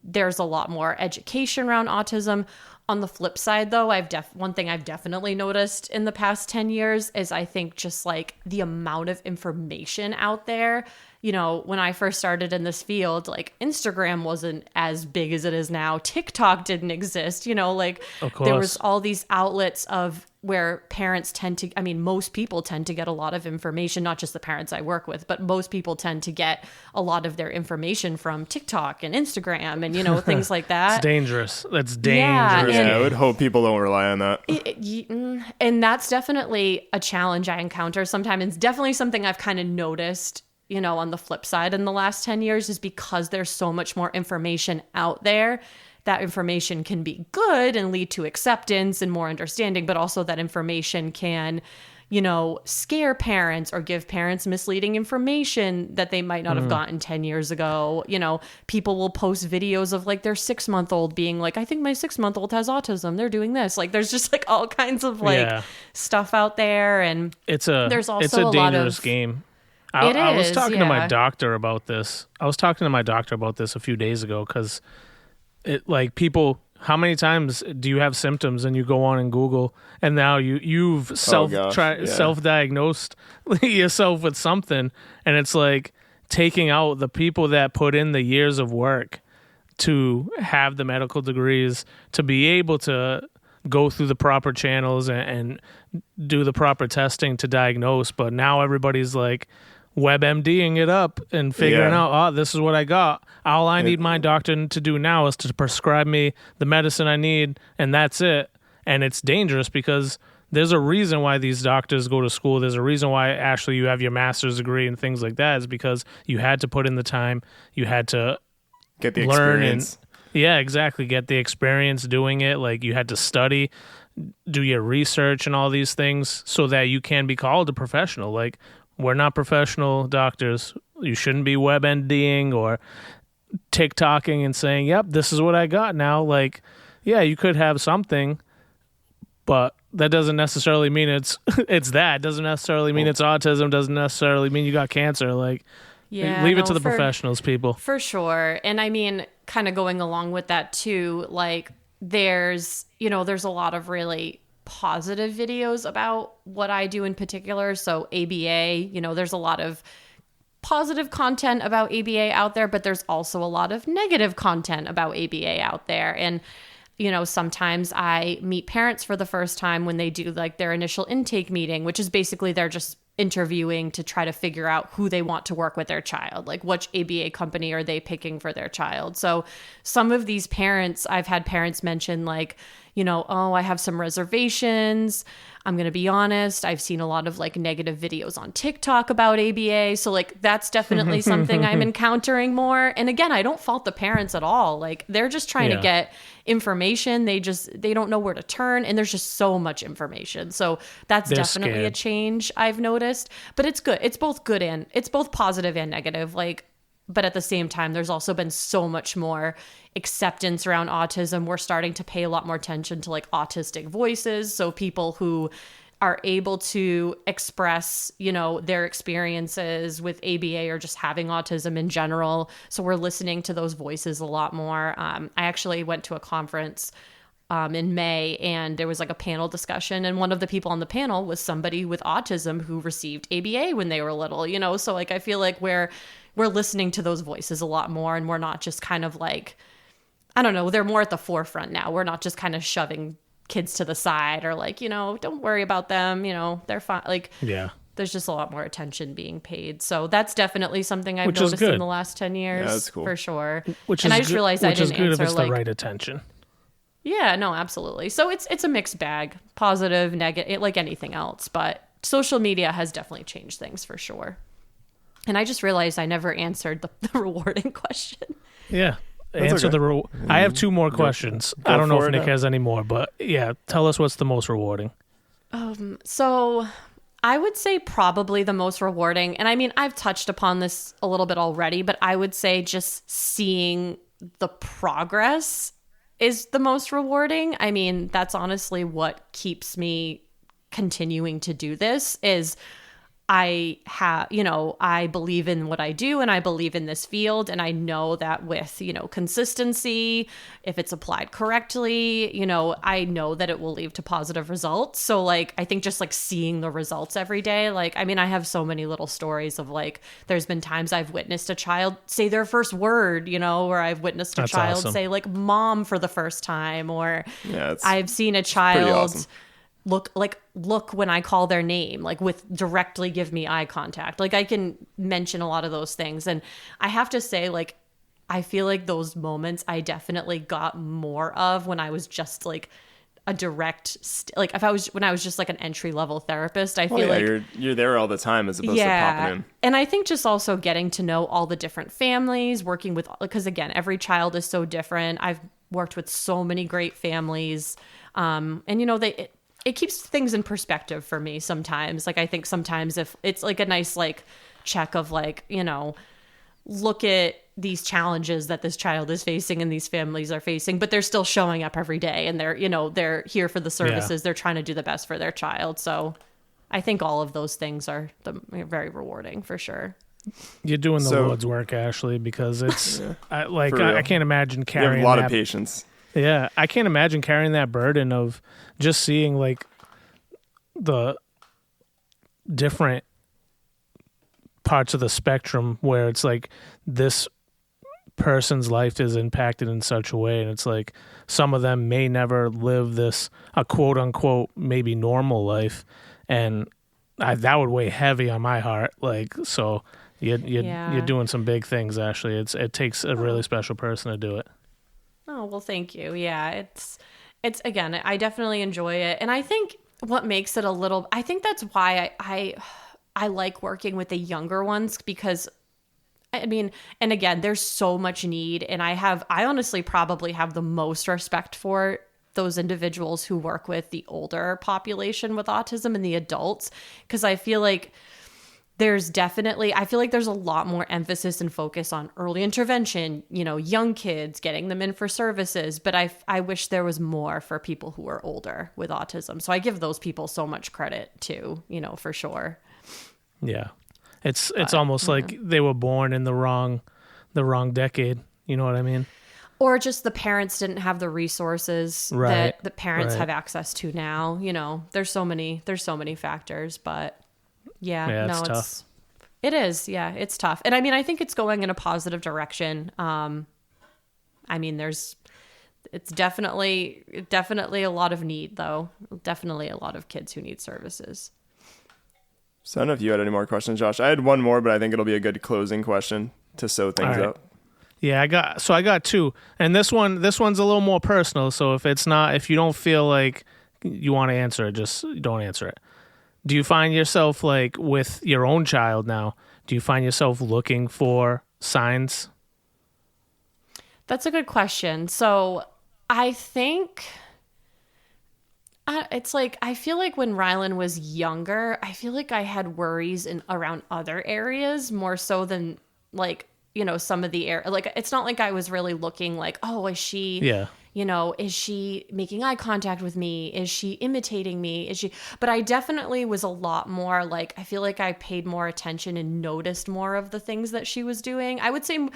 There's a lot more education around autism. On the flip side, though, one thing I've definitely noticed in the past 10 years is I think just like the amount of information out there. When I first started in this field, like Instagram wasn't as big as it is now. TikTok didn't exist, like there was all these outlets of where parents most people tend to get a lot of information, not just the parents I work with, but most people tend to get a lot of their information from TikTok and Instagram and, things like that. It's dangerous. That's dangerous. Yeah, I would hope people don't rely on that. And that's definitely a challenge I encounter sometimes. It's definitely something I've kind of noticed, on the flip side in the last 10 years is because there's so much more information out there. That information can be good and lead to acceptance and more understanding, but also that information can, scare parents or give parents misleading information that they might not have gotten 10 years ago. People will post videos of like their 6-month-old being like, I think my 6-month-old has autism. They're doing this. Like there's just like all kinds of like stuff out there. And there's also a dangerous game. I was talking to my doctor about this. A few days ago because people, how many times do you have symptoms and you go on and Google and now you've self-diagnosed yourself with something, and it's like taking out the people that put in the years of work to have the medical degrees to be able to go through the proper channels and do the proper testing to diagnose. But now everybody's like WebMDing it up and figuring out, this is what I got. All I need my doctor to do now is to prescribe me the medicine I need, and that's it. And it's dangerous because there's a reason why these doctors go to school. There's a reason why, Ashley, you have your master's degree and things like that, is because you had to put in the time. You had to get the learn experience. Get the experience doing it. Like you had to study, do your research and all these things so that you can be called a professional. Like, we're not professional doctors. You shouldn't be WebMDing or TikToking and saying, yep, this is what I got now. Like, yeah, you could have something, but that doesn't necessarily mean it's that. Doesn't necessarily mean it's autism. Doesn't necessarily mean you got cancer. Like, leave it to the professionals, people. For sure. And I mean, kind of going along with that too, like there's a lot of really positive videos about what I do in particular. So ABA, there's a lot of positive content about ABA out there, but there's also a lot of negative content about ABA out there. And, sometimes I meet parents for the first time when they do like their initial intake meeting, which is basically they're just interviewing to try to figure out who they want to work with their child, like which ABA company are they picking for their child. So some of these parents, I've had parents mention like, you know, oh, I have some reservations. I'm going to be honest. I've seen a lot of like negative videos on TikTok about ABA. So like that's definitely something I'm encountering more. And again, I don't fault the parents at all. Like they're just trying to get information. They don't know where to turn. And there's just so much information. So that's definitely scared. A change I've noticed. But it's good. It's both good and it's both positive and negative. Like, but at the same time, there's also been so much more acceptance around autism. We're starting to pay a lot more attention to like autistic voices. So people who are able to express, you know, their experiences with ABA or just having autism in general. So we're listening to those voices a lot more. I actually went to a conference in May, and there was like a panel discussion, and one of the people on the panel was somebody with autism who received ABA when they were little, you know? So like, I feel like we're listening to those voices a lot more, and we're not just kind of like, I don't know, they're more at the forefront now. We're not just kind of shoving kids to the side or like, you know, don't worry about them, you know, they're fine. Like, yeah, there's just a lot more attention being paid. So that's definitely something I've noticed in the last 10 years. Yeah, that's cool. For sure. And I just realized I didn't answer, if it's like the right attention. Yeah, no, absolutely. So it's a mixed bag, positive, negative, like anything else. But social media has definitely changed things for sure. And I just realized I never answered the rewarding question. Yeah. Answer okay. I have two more questions. Go I don't know if Nick has any more, but yeah, tell us what's the most rewarding. So I would say probably the most rewarding, and I mean, I've touched upon this a little bit already, but I would say just seeing the progress is the most rewarding. I mean, that's honestly what keeps me continuing to do this is I believe in what I do and I believe in this field. And I know that with, you know, consistency, if it's applied correctly, you know, I know that it will lead to positive results. So like, I think just like seeing the results every day, like, I mean, I have so many little stories of like, there's been times I've witnessed a child say their first word, you know, or I've witnessed a child say like mom for the first time, or I've seen a child look when I call their name, like with directly give me eye contact. Like I can mention a lot of those things. And I have to say, like, I feel like those moments I definitely got more of when I was just like a direct, when I was just like an entry level therapist. I feel like you're there all the time as opposed to popping in. And I think just also getting to know all the different families, working with, because again, every child is so different. I've worked with so many great families. And you know, it keeps things in perspective for me sometimes. Like, I think sometimes if it's like a nice, like, check of like, you know, look at these challenges that this child is facing and these families are facing, but they're still showing up every day and they're, you know, they're here for the services. Yeah. They're trying to do the best for their child. So I think all of those things are very rewarding for sure. You're doing the Lord's work, Ashley, because it's I can't imagine carrying you have a lot of patience. Yeah, I can't imagine carrying that burden of just seeing like the different parts of the spectrum where it's like this person's life is impacted in such a way, and it's like some of them may never live a quote unquote maybe normal life, and that would weigh heavy on my heart. Like, so you're doing some big things, Ashley. It takes a really special person to do it. Oh, well, thank you. Yeah, it's again, I definitely enjoy it. And I think what makes it I think that's why I like working with the younger ones, because I mean, and again, there's so much need, and I honestly probably have the most respect for those individuals who work with the older population with autism and the adults, because I feel like there's a lot more emphasis and focus on early intervention, you know, young kids, getting them in for services. But I wish there was more for people who are older with autism. So I give those people so much credit too, you know, for sure. Yeah. It's almost like they were born in the wrong decade. You know what I mean? Or just the parents didn't have the resources that the parents have access to now. You know, there's so many factors, but it's tough. It is. Yeah, it's tough. And I mean, I think it's going in a positive direction. I mean, it's definitely a lot of need though. Definitely a lot of kids who need services. So I don't know if you had any more questions, Josh. I had one more, but I think it'll be a good closing question to sew things up. Yeah, I got two, and this one's a little more personal. So if you don't feel like you want to answer it, just don't answer it. Do you find yourself, like, with your own child now, do you find yourself looking for signs? That's a good question. So I think it's like, I feel like when Rylan was younger, I feel like I had worries around other areas more so than, like, you know, some of the like, it's not like I was really looking like, oh, is she, you know, is she making eye contact with me? Is she imitating me? But I definitely was a lot more like, I feel like I paid more attention and noticed more of the things that she was doing. I would say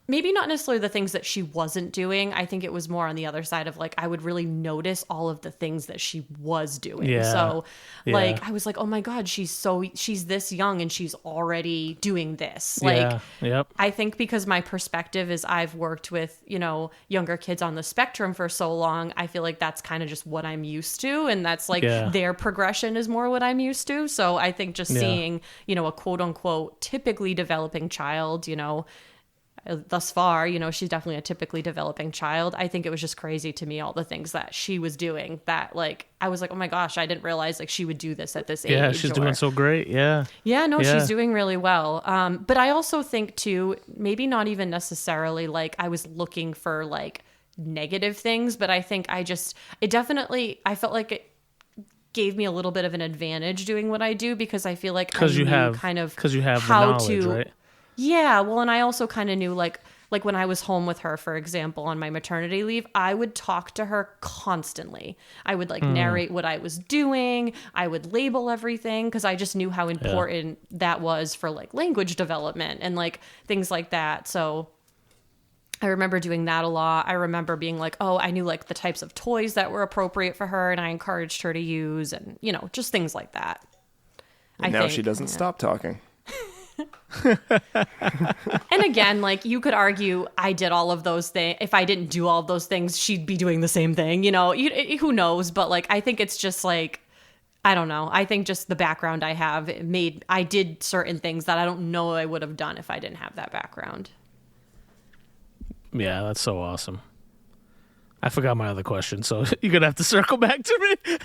maybe not necessarily the things that she wasn't doing. I think it was more on the other side of, like, I would really notice all of the things that she was doing. Yeah. So like, I was like, oh my God, she's this young and she's already doing this. Like, I think because my perspective is I've worked with, you know, younger kids on the spectrum for so long, I feel like that's kind of just what I'm used to, and that's like their progression is more what I'm used to. So I think just seeing, you know, a quote unquote typically developing child, you know, thus far, you know, she's definitely a typically developing child. I think it was just crazy to me, all the things that she was doing that, like, I was like, oh my gosh, I didn't realize, like, she would do this at this age. Yeah, she's doing so great. She's doing really well. But I also think too, maybe not even necessarily like I was looking for like negative things, but I think I felt like it gave me a little bit of an advantage doing what I do, because I feel like because you have the knowledge, right? Yeah, well, and I also kind of knew, like when I was home with her, for example, on my maternity leave, I would talk to her constantly. I would narrate what I was doing. I would label everything, because I just knew how important that was for like language development and like things like that. So I remember doing that a lot. I remember being like, oh, I knew like the types of toys that were appropriate for her and I encouraged her to use, and, you know, just things like that. And now she doesn't stop talking. And again, like, you could argue I did all of those things. If I didn't do all of those things, she'd be doing the same thing, you know, who knows? But like, I think it's just like, I don't know. I think just the background I have I did certain things that I don't know I would have done if I didn't have that background. Yeah, that's so awesome. I forgot my other question, so you're going to have to circle back to me.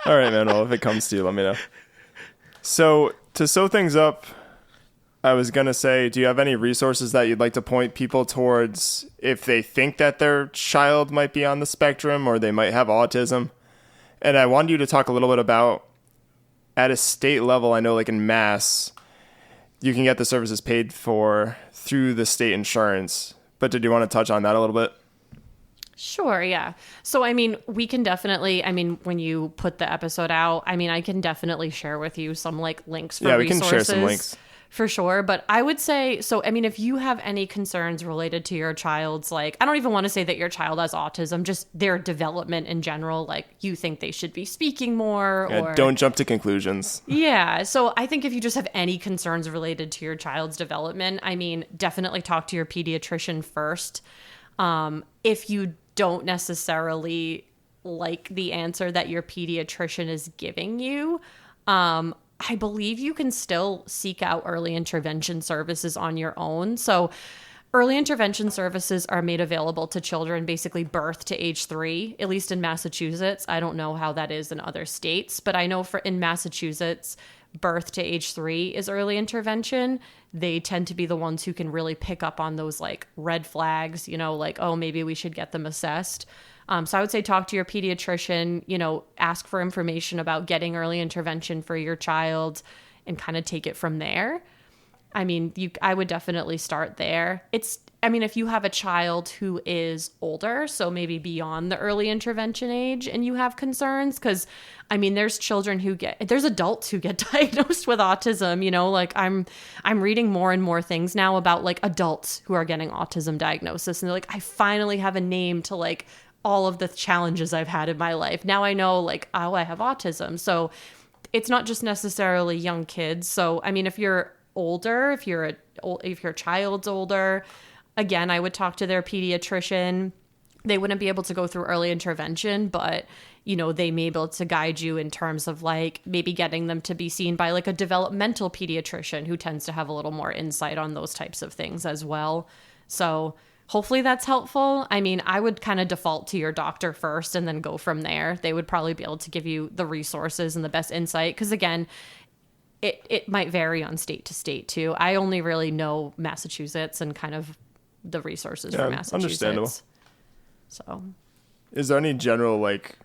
All right, man. Well, if it comes to you, let me know. So to sew things up, I was going to say, do you have any resources that you'd like to point people towards if they think that their child might be on the spectrum or they might have autism? And I wanted you to talk a little bit about, at a state level, I know like in Mass, you can get the services paid for through the state insurance. But did you want to touch on that a little bit? Sure, yeah. So, I mean, we can definitely, when you put the episode out, I can definitely share with you some like links for resources. Yeah, we can share some links. For sure. But I would say, so, if you have any concerns related to your child's, like, I don't even want to say that your child has autism, just their development in general, like, you think they should be speaking more, or don't jump to conclusions. Yeah. So I think if you just have any concerns related to your child's development, definitely talk to your pediatrician first. If you don't necessarily like the answer that your pediatrician is giving you, I believe you can still seek out early intervention services on your own. So early intervention services are made available to children basically birth to age 3, at least in Massachusetts. I don't know how that is in other states, but I know in Massachusetts, birth to age 3 is early intervention. They tend to be the ones who can really pick up on those like red flags, you know, like, oh, maybe we should get them assessed. So I would say talk to your pediatrician, you know, ask for information about getting early intervention for your child and kind of take it from there. I would definitely start there. If you have a child who is older, so maybe beyond the early intervention age, and you have concerns, because there's adults who get diagnosed with autism, you know, like I'm reading more and more things now about like adults who are getting autism diagnosis, and they're like, I finally have a name to like all of the challenges I've had in my life. Now I know like, oh, I have autism. So it's not just necessarily young kids. So, if you're older, if your child's older, again, I would talk to their pediatrician. they wouldn't be able to go through early intervention, but they may be able to guide you in terms of like maybe getting them to be seen by like a developmental pediatrician who tends to have a little more insight on those types of things as well. So hopefully that's helpful. I mean, I would kind of default to your doctor first and then go from there. They would probably be able to give you the resources and the best insight. Because again, it might vary on state to state too. I only really know Massachusetts and kind of the resources for Massachusetts. Understandable. So, is there any general like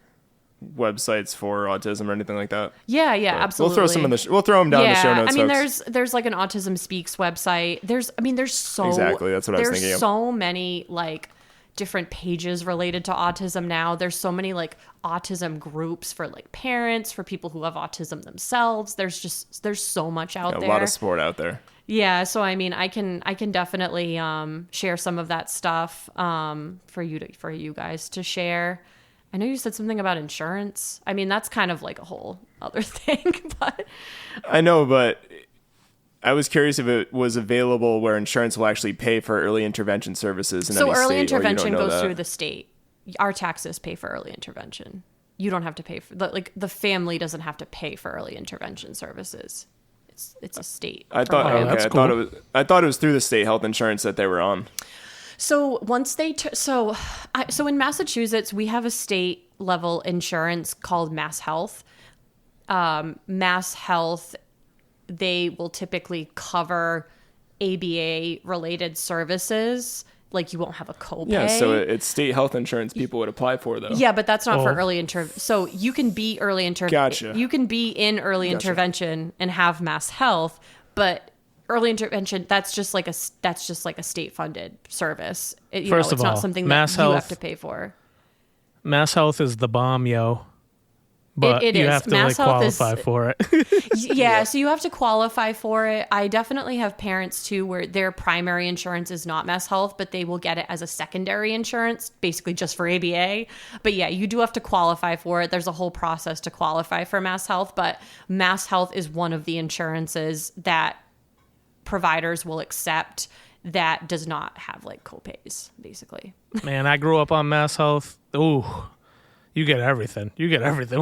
websites for autism or anything like that? Yeah, absolutely. We'll throw some we'll throw them down in the show notes. I mean, folks. there's like an Autism Speaks website. There's so exactly that's what I was thinking. There's so many like different pages related to autism now. There's so many like autism groups for like parents, for people who have autism themselves. There's so much out there. A lot of support out there. Yeah, so I mean, I can definitely share some of that stuff for you guys to share. I know you said something about insurance. I mean, that's kind of like a whole other thing, but I know, but I was curious if it was available where insurance will actually pay for early intervention services in any state. So early intervention goes through the state. Our taxes pay for early intervention. You don't have to pay for the family doesn't have to pay for early intervention services. It's a state. I thought I thought it was through the state health insurance that they were on. So once they so in Massachusetts we have a state level insurance called Mass Health. Mass Health, they will typically cover ABA related services. Like you won't have a copay. Yeah, so it's state health insurance people would apply for though. Yeah, but that's not for early intervention. So you can be early Gotcha. You can be in early intervention and have Mass Health, but early intervention that's just like a state funded service. It's not something that you have to pay for. Mass Health is the bomb, yo. But it you is. have to Mass qualify for it. Yeah, so you have to qualify for it. I definitely have parents too where their primary insurance is not Mass Health, but they will get it as a secondary insurance, basically just for ABA. But yeah, you do have to qualify for it. There's a whole process to qualify for Mass Health, but Mass Health is one of the insurances that providers will accept that does not have like copays, basically. Man, I grew up on Mass Health. Ooh. You get everything.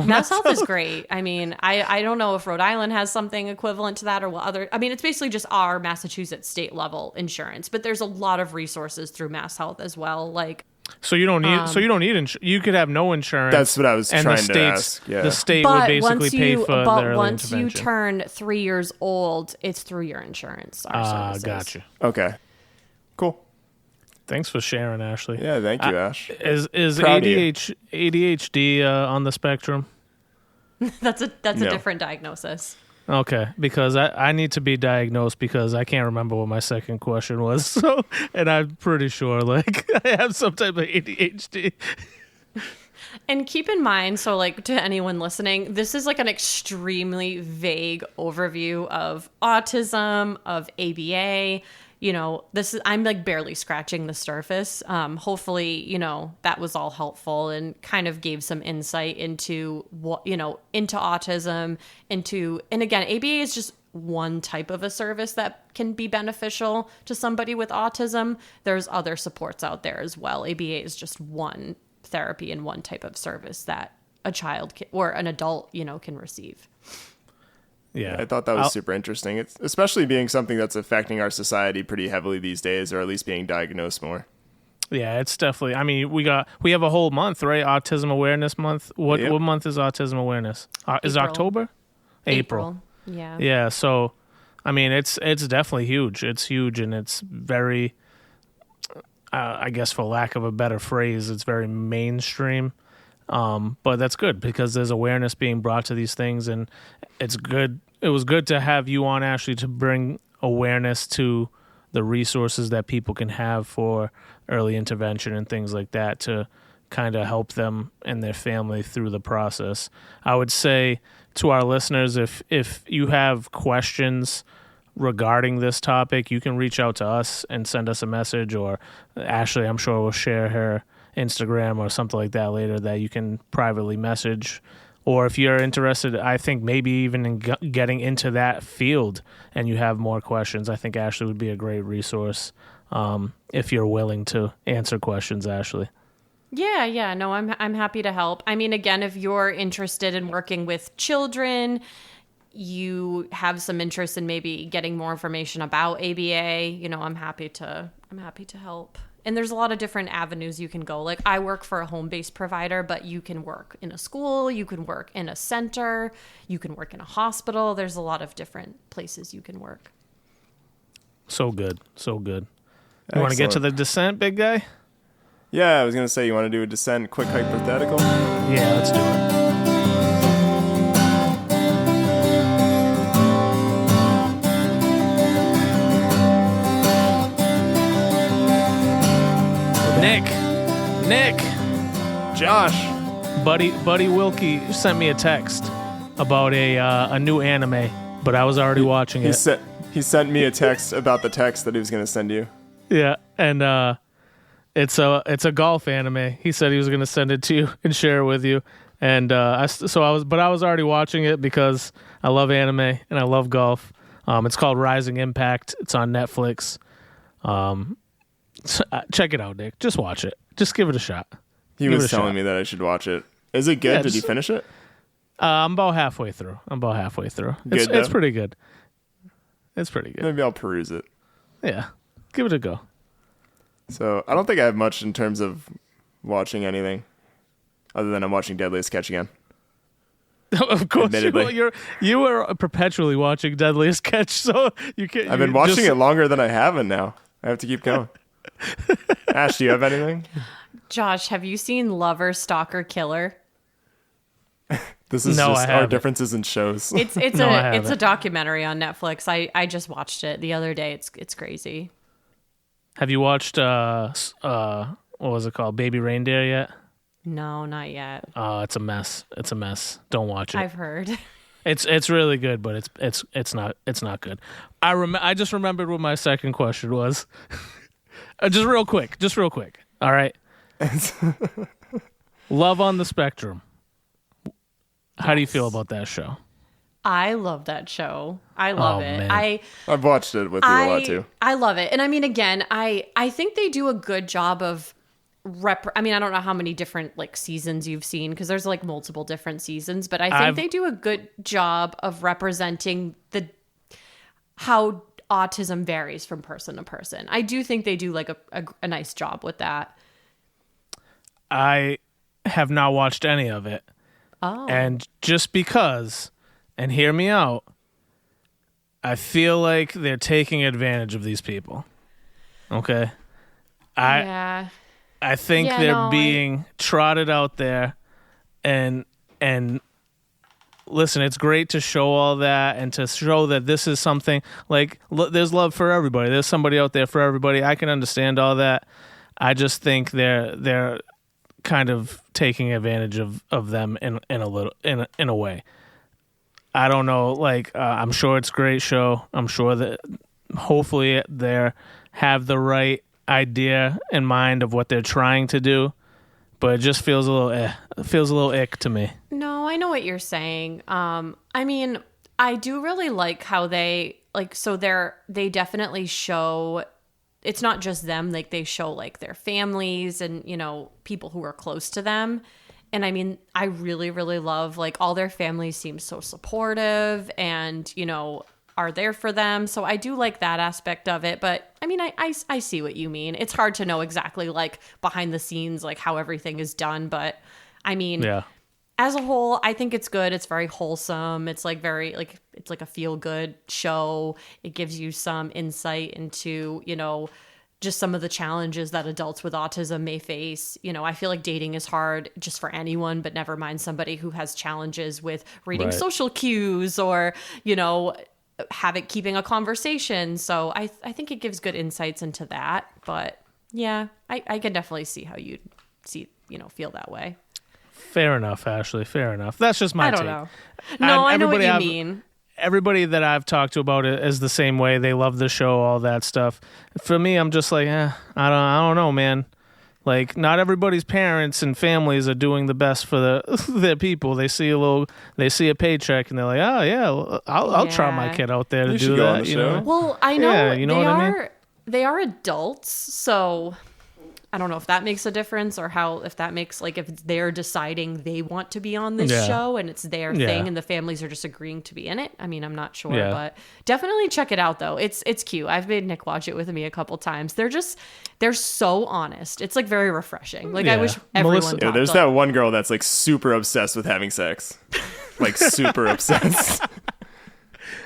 Mass Health is great. I mean, I don't know if Rhode Island has something equivalent to that or what other. I mean, it's basically just our Massachusetts state level insurance, but there's a lot of resources through Mass Health as well. Like, so you don't need. You could have no insurance. That's what I was trying to ask. Yeah. The state would basically pay for their early once intervention. you turn 3 years old, it's through your insurance. Our services. Gotcha. Okay. Cool. Thanks for sharing, Ashley. Yeah, thank you, Ash. Is ADHD on the spectrum? That's a different diagnosis. Okay, because I need to be diagnosed because I can't remember what my second question was. So, and I'm pretty sure like I have some type of ADHD. And keep in mind, so like to anyone listening, this is like an extremely vague overview of autism, of ABA. I'm like barely scratching the surface. Hopefully, that was all helpful and kind of gave some insight into what, into autism, and again, ABA is just one type of a service that can be beneficial to somebody with autism. There's other supports out there as well. ABA is just one therapy and one type of service that a child or an adult, can receive. Yeah, I thought that was super interesting. It's especially being something that's affecting our society pretty heavily these days, or at least being diagnosed more. Yeah, it's definitely. I mean, we have a whole month, right? Autism Awareness Month. What month is Autism Awareness? Is October? April. Yeah. Yeah. So, I mean, it's definitely huge. It's huge, and it's very. I guess, for lack of a better phrase, it's very mainstream. But that's good because there's awareness being brought to these things, and it's good. It was good to have you on, Ashley, to bring awareness to the resources that people can have for early intervention and things like that to kind of help them and their family through the process. I would say to our listeners, if you have questions regarding this topic, you can reach out to us and send us a message, or Ashley, I'm sure, will share her Instagram or something like that later that you can privately message. Or if you're interested, I think maybe even in getting into that field and you have more questions, I think Ashley would be a great resource if you're willing to answer questions, Ashley. Yeah. No, I'm happy to help. I mean, again, if you're interested in working with children, you have some interest in maybe getting more information about ABA, I'm happy to help. And there's a lot of different avenues you can go. Like, I work for a home-based provider, but you can work in a school, you can work in a center, you can work in a hospital. There's a lot of different places you can work. So good. You want to get to the dissent, big guy? Yeah, I was going to say, you want to do a dissent quick hypothetical? Yeah, let's do it. Nick, Josh, Buddy Wilkie sent me a text about a new anime, but I was already watching it. He sent me a text about the text that he was going to send you. Yeah, and it's a golf anime. He said he was going to send it to you and share it with you, and I was already watching it because I love anime and I love golf. It's called Rising Impact. It's on Netflix. Check it out, Nick. Just watch it. Just give it a shot. He was telling me that I should watch it. Is it good? Yeah, Did you finish it? I'm about halfway through. Good, It's pretty good. It's pretty good. Maybe I'll peruse it. Yeah. Give it a go. So I don't think I have much in terms of watching anything other than I'm watching Deadliest Catch again. Of course, you were perpetually watching Deadliest Catch, so you can't. I've been watching it longer than I haven't now. I have to keep going. Ash, do you have anything? Josh, have you seen Lover, Stalker, Killer? This is just our differences in shows. It's a documentary on Netflix. I just watched it the other day. It's crazy. Have you watched what was it called, Baby Reindeer yet? No, not yet. It's a mess. Don't watch it. I've heard. It's really good, but it's not good. I just remembered what my second question was. Just real quick. All right. Love on the Spectrum. How do you feel about that show? I love that show. I love it. Man. I've watched it with you a lot too. I love it. And I mean, again, I think they do a good job of I mean, I don't know how many different seasons you've seen because there's multiple different seasons, but I think they do a good job of representing how autism varies from person to person. I do think they do a nice job with that. I have not watched any of it. Oh. And just because, and hear me out, I feel like they're taking advantage of these people. Okay? I think they're being trotted out there and listen, it's great to show all that and to show that this is something there's love for everybody. There's somebody out there for everybody. I can understand all that. I just think they're kind of taking advantage of them in a way. I don't know. I'm sure it's a great show. I'm sure that hopefully they have the right idea in mind of what they're trying to do, but it just feels a little ick to me. No, I know what you're saying. I mean, I do really like how they they definitely show it's not just them, they show their families and people who are close to them. And I mean, I really, really love all their families seem so supportive and are there for them. So I do like that aspect of it. But I mean, I see what you mean. It's hard to know exactly behind the scenes, how everything is done. But I mean, as a whole, I think it's good. It's very wholesome. It's very it's a feel good show. It gives you some insight into, just some of the challenges that adults with autism may face. I feel like dating is hard just for anyone, but never mind somebody who has challenges with reading social cues or, keeping a conversation. So I think it gives good insights into that. But yeah, I can definitely see how you'd feel that way. Fair enough, Ashley. Fair enough. That's just my take. I don't know. No, I know what you mean. Everybody that I've talked to about it is the same way. They love the show, all that stuff. For me, I'm just I don't know, man. Not everybody's parents and families are doing the best for their people. They see a paycheck and they're like, oh yeah, I'll try my kid out there to do that. Well, I know. Yeah, you know what I mean? They are adults, so I don't know if that makes a difference or if that makes, like, if they're deciding they want to be on this show and it's their thing and the families are just agreeing to be in it. I mean, I'm not sure, but definitely check it out though. It's cute. I've made Nick watch it with me a couple times. They're so honest. It's like very refreshing. Like I wish everyone Yeah, there's that one girl that's like super obsessed with having sex. Like super obsessed.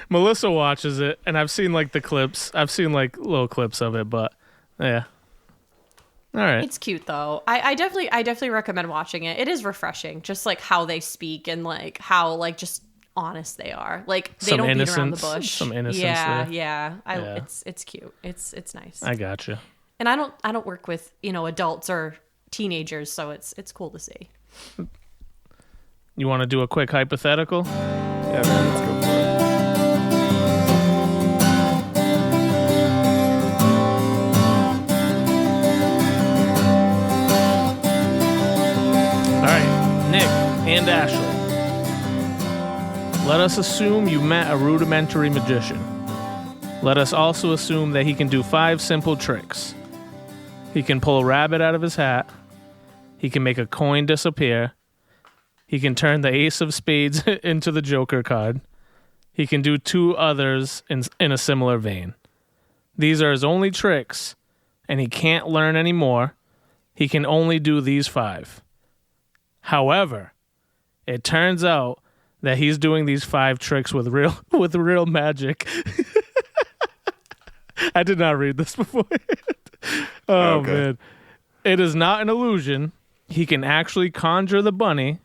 Melissa watches it, and I've seen like the clips. I've seen like little clips of it, but yeah. All right. It's cute though. I definitely recommend watching it. It is refreshing, just like how they speak and like how like just honest they are. Like they don't beat around the bush. Some innocence. Yeah. It's cute. It's nice. I gotcha. And I don't work with, adults or teenagers, so it's cool to see. You want to do a quick hypothetical? Yeah, man, let's go for it. All right, Nick and Ashley. Let us assume you met a rudimentary magician. Let us also assume that he can do 5 simple tricks. He can pull a rabbit out of his hat. He can make a coin disappear. He can turn the ace of spades into the joker card. He can do 2 others in a similar vein. These are his only tricks, and he can't learn any more. He can only do these 5. However, it turns out that he's doing these 5 tricks with real magic. I did not read this before. Okay. Man. It is not an illusion. He can actually conjure the bunny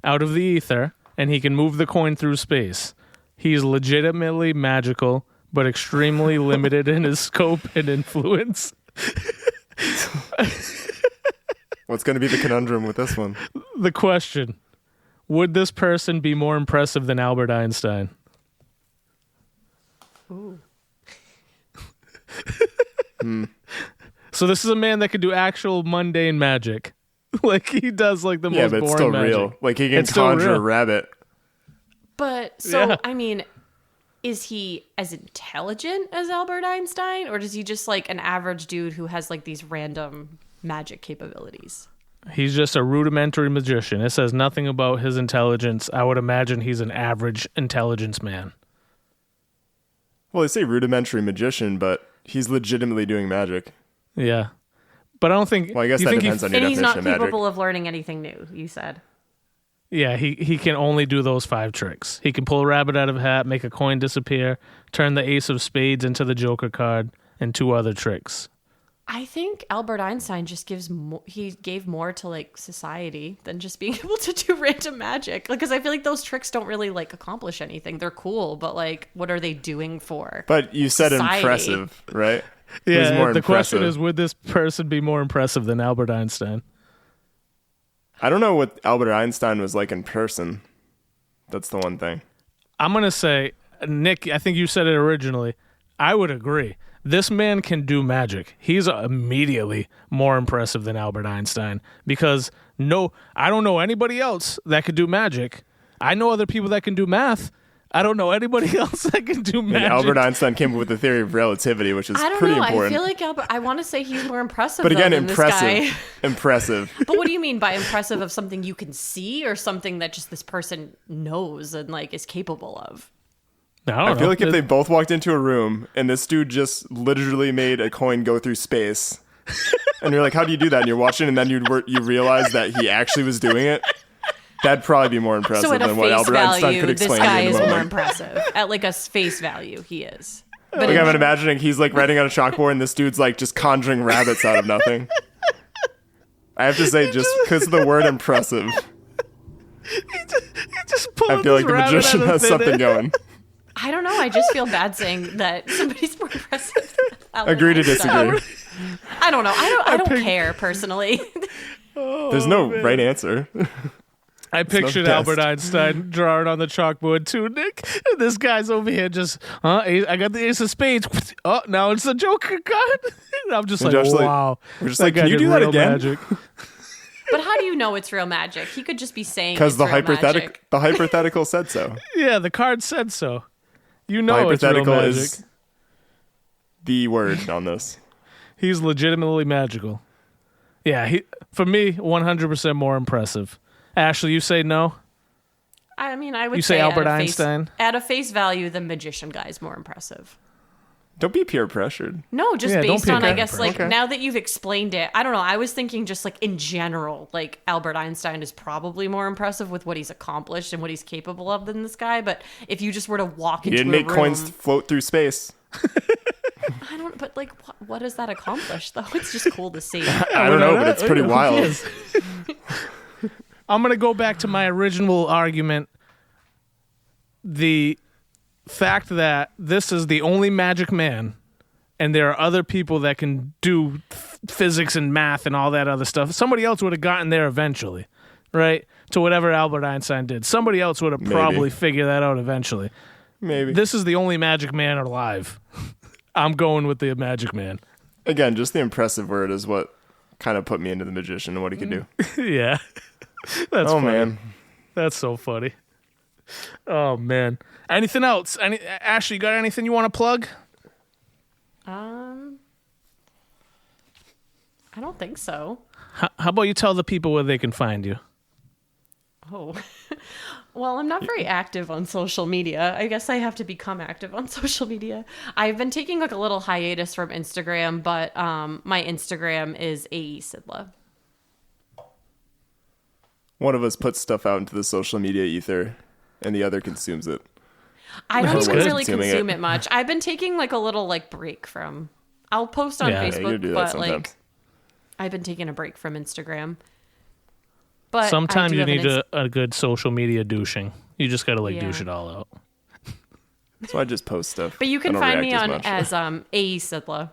out of the ether, and he can move the coin through space. He's legitimately magical, but extremely limited in his scope and influence. What's going to be the conundrum with this one? The question, would this person be more impressive than Albert Einstein? Ooh. So this is a man that can do actual mundane magic. Like he does like the most boring magic. Yeah, but it's still real. Like he can conjure a rabbit. But so, I mean, is he as intelligent as Albert Einstein, or is he just like an average dude who has like these random magic capabilities? He's just a rudimentary magician. It says nothing about his intelligence. I would imagine he's an average intelligence man. Well, they say rudimentary magician, but he's legitimately doing magic. Yeah. But I don't think... Well, I guess that depends on your definition of magic. And he's not capable of learning anything new, you said. Yeah, he can only do those 5 tricks. He can pull a rabbit out of a hat, make a coin disappear, turn the ace of spades into the joker card, and 2 other tricks. I think Albert Einstein just gave more to like society than just being able to do random magic. Like, because I feel like those tricks don't really like accomplish anything. They're cool, but like, what are they doing for? But you said society? Impressive, right? Yeah, the question is, would this person be more impressive than Albert Einstein? I don't know what Albert Einstein was like in person. That's the one thing. I'm going to say, Nick, I think you said it originally. I would agree. This man can do magic. He's immediately more impressive than Albert Einstein because I don't know anybody else that could do magic. I know other people that can do math. I don't know anybody else that can do magic. And Albert Einstein came up with the theory of relativity, which is pretty important. I feel like I want to say he's more impressive. But again, than impressive. This guy. Impressive. But what do you mean by impressive? Of something you can see, or something that just this person knows and like is capable of? I feel like if they both walked into a room and this dude just literally made a coin go through space, and you're like, "How do you do that?" And you're watching, and then you realize that he actually was doing it. That'd probably be more impressive than what Albert Einstein could explain. This guy is more impressive. At like a face value, he is. But like I'm imagining he's like writing on a chalkboard and this dude's like just conjuring rabbits out of nothing. I have to say, just because of the word impressive, I feel like the magician has something going. I don't know. I just feel bad saying that somebody's more impressive than Albert Agree to Einstein. disagree. I don't know. I don't care personally. There's no right answer. I pictured Albert Einstein drawing on the chalkboard too, Nick. And this guy's over here just, I got the ace of spades. Oh, now it's the joker card. And I'm just like, wow. We're just like, can you do that again? Magic. But how do you know it's real magic? He could just be saying because the magic. The hypothetical said so. Yeah, the card said so. You know it's real magic. Hypothetical is the word on this. He's legitimately magical. Yeah, for me, 100% more impressive. Ashley, you say no? I mean, I would You say Albert Einstein? At a face value, the magician guy is more impressive. Don't be peer pressured. No, just based on, I guess, like, Okay. now that you've explained it, I don't know. I was thinking just, like, in general, like, Albert Einstein is probably more impressive with what he's accomplished and what he's capable of than this guy. But if you just were to walk into a room... He didn't make coins float through space. I don't... But, like, what does that accomplish, though? It's just cool to see. I don't know, but it's pretty wild. I'm going to go back to my original argument. The fact that this is the only magic man and there are other people that can do physics and math and all that other stuff. Somebody else would have gotten there eventually, right? To whatever Albert Einstein did. Somebody else would have probably figured that out eventually. Maybe. This is the only magic man alive. I'm going with the magic man. Again, just the impressive word is what kind of put me into the magician and what he could do. Yeah. That's funny. Man. That's so funny. Oh, man. Anything else? Ashley, you got anything you want to plug? I don't think so. How about you tell the people where they can find you? Oh, well, I'm not very active on social media. I guess I have to become active on social media. I've been taking like a little hiatus from Instagram, but my Instagram is AE Sidla. One of us puts stuff out into the social media ether and the other consumes it. I don't That's even good. really consume it much. I've been taking like a little like break from. I'll post on Facebook, you do that but sometimes. like I've been taking a break from Instagram. But Sometimes you need an a good social media douching. You just got to like douche it all out. So I just post stuff. But you can find me on as AE Sidla.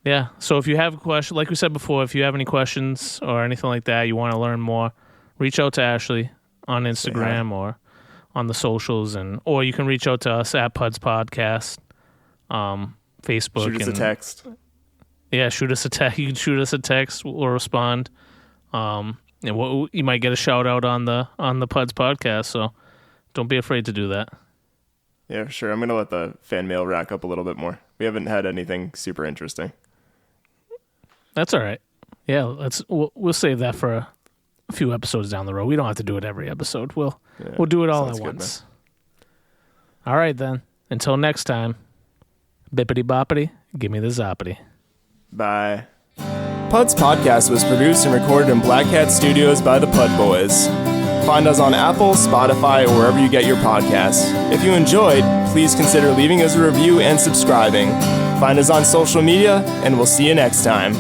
Yeah. So if you have a question, like we said before, if you have any questions or anything like that, you want to learn more, reach out to Ashley on Instagram or on the socials, or you can reach out to us at PUDs Podcast, Facebook. Shoot us a text. Yeah, shoot us a text. You can shoot us a text. We'll respond. And you might get a shout out on the PUDs Podcast. So don't be afraid to do that. Yeah, sure. I'm gonna let the fan mail rack up a little bit more. We haven't had anything super interesting. That's all right. Yeah, we'll save that for a few episodes down the road. We don't have to do it every episode. We'll do it all at once. All right, then. Until next time, bippity boppity, give me the zoppity. Bye. PUDs Podcast was produced and recorded in Black Hat Studios by the Pud Boys. Find us on Apple, Spotify, or wherever you get your podcasts. If you enjoyed, please consider leaving us a review and subscribing. Find us on social media, and we'll see you next time.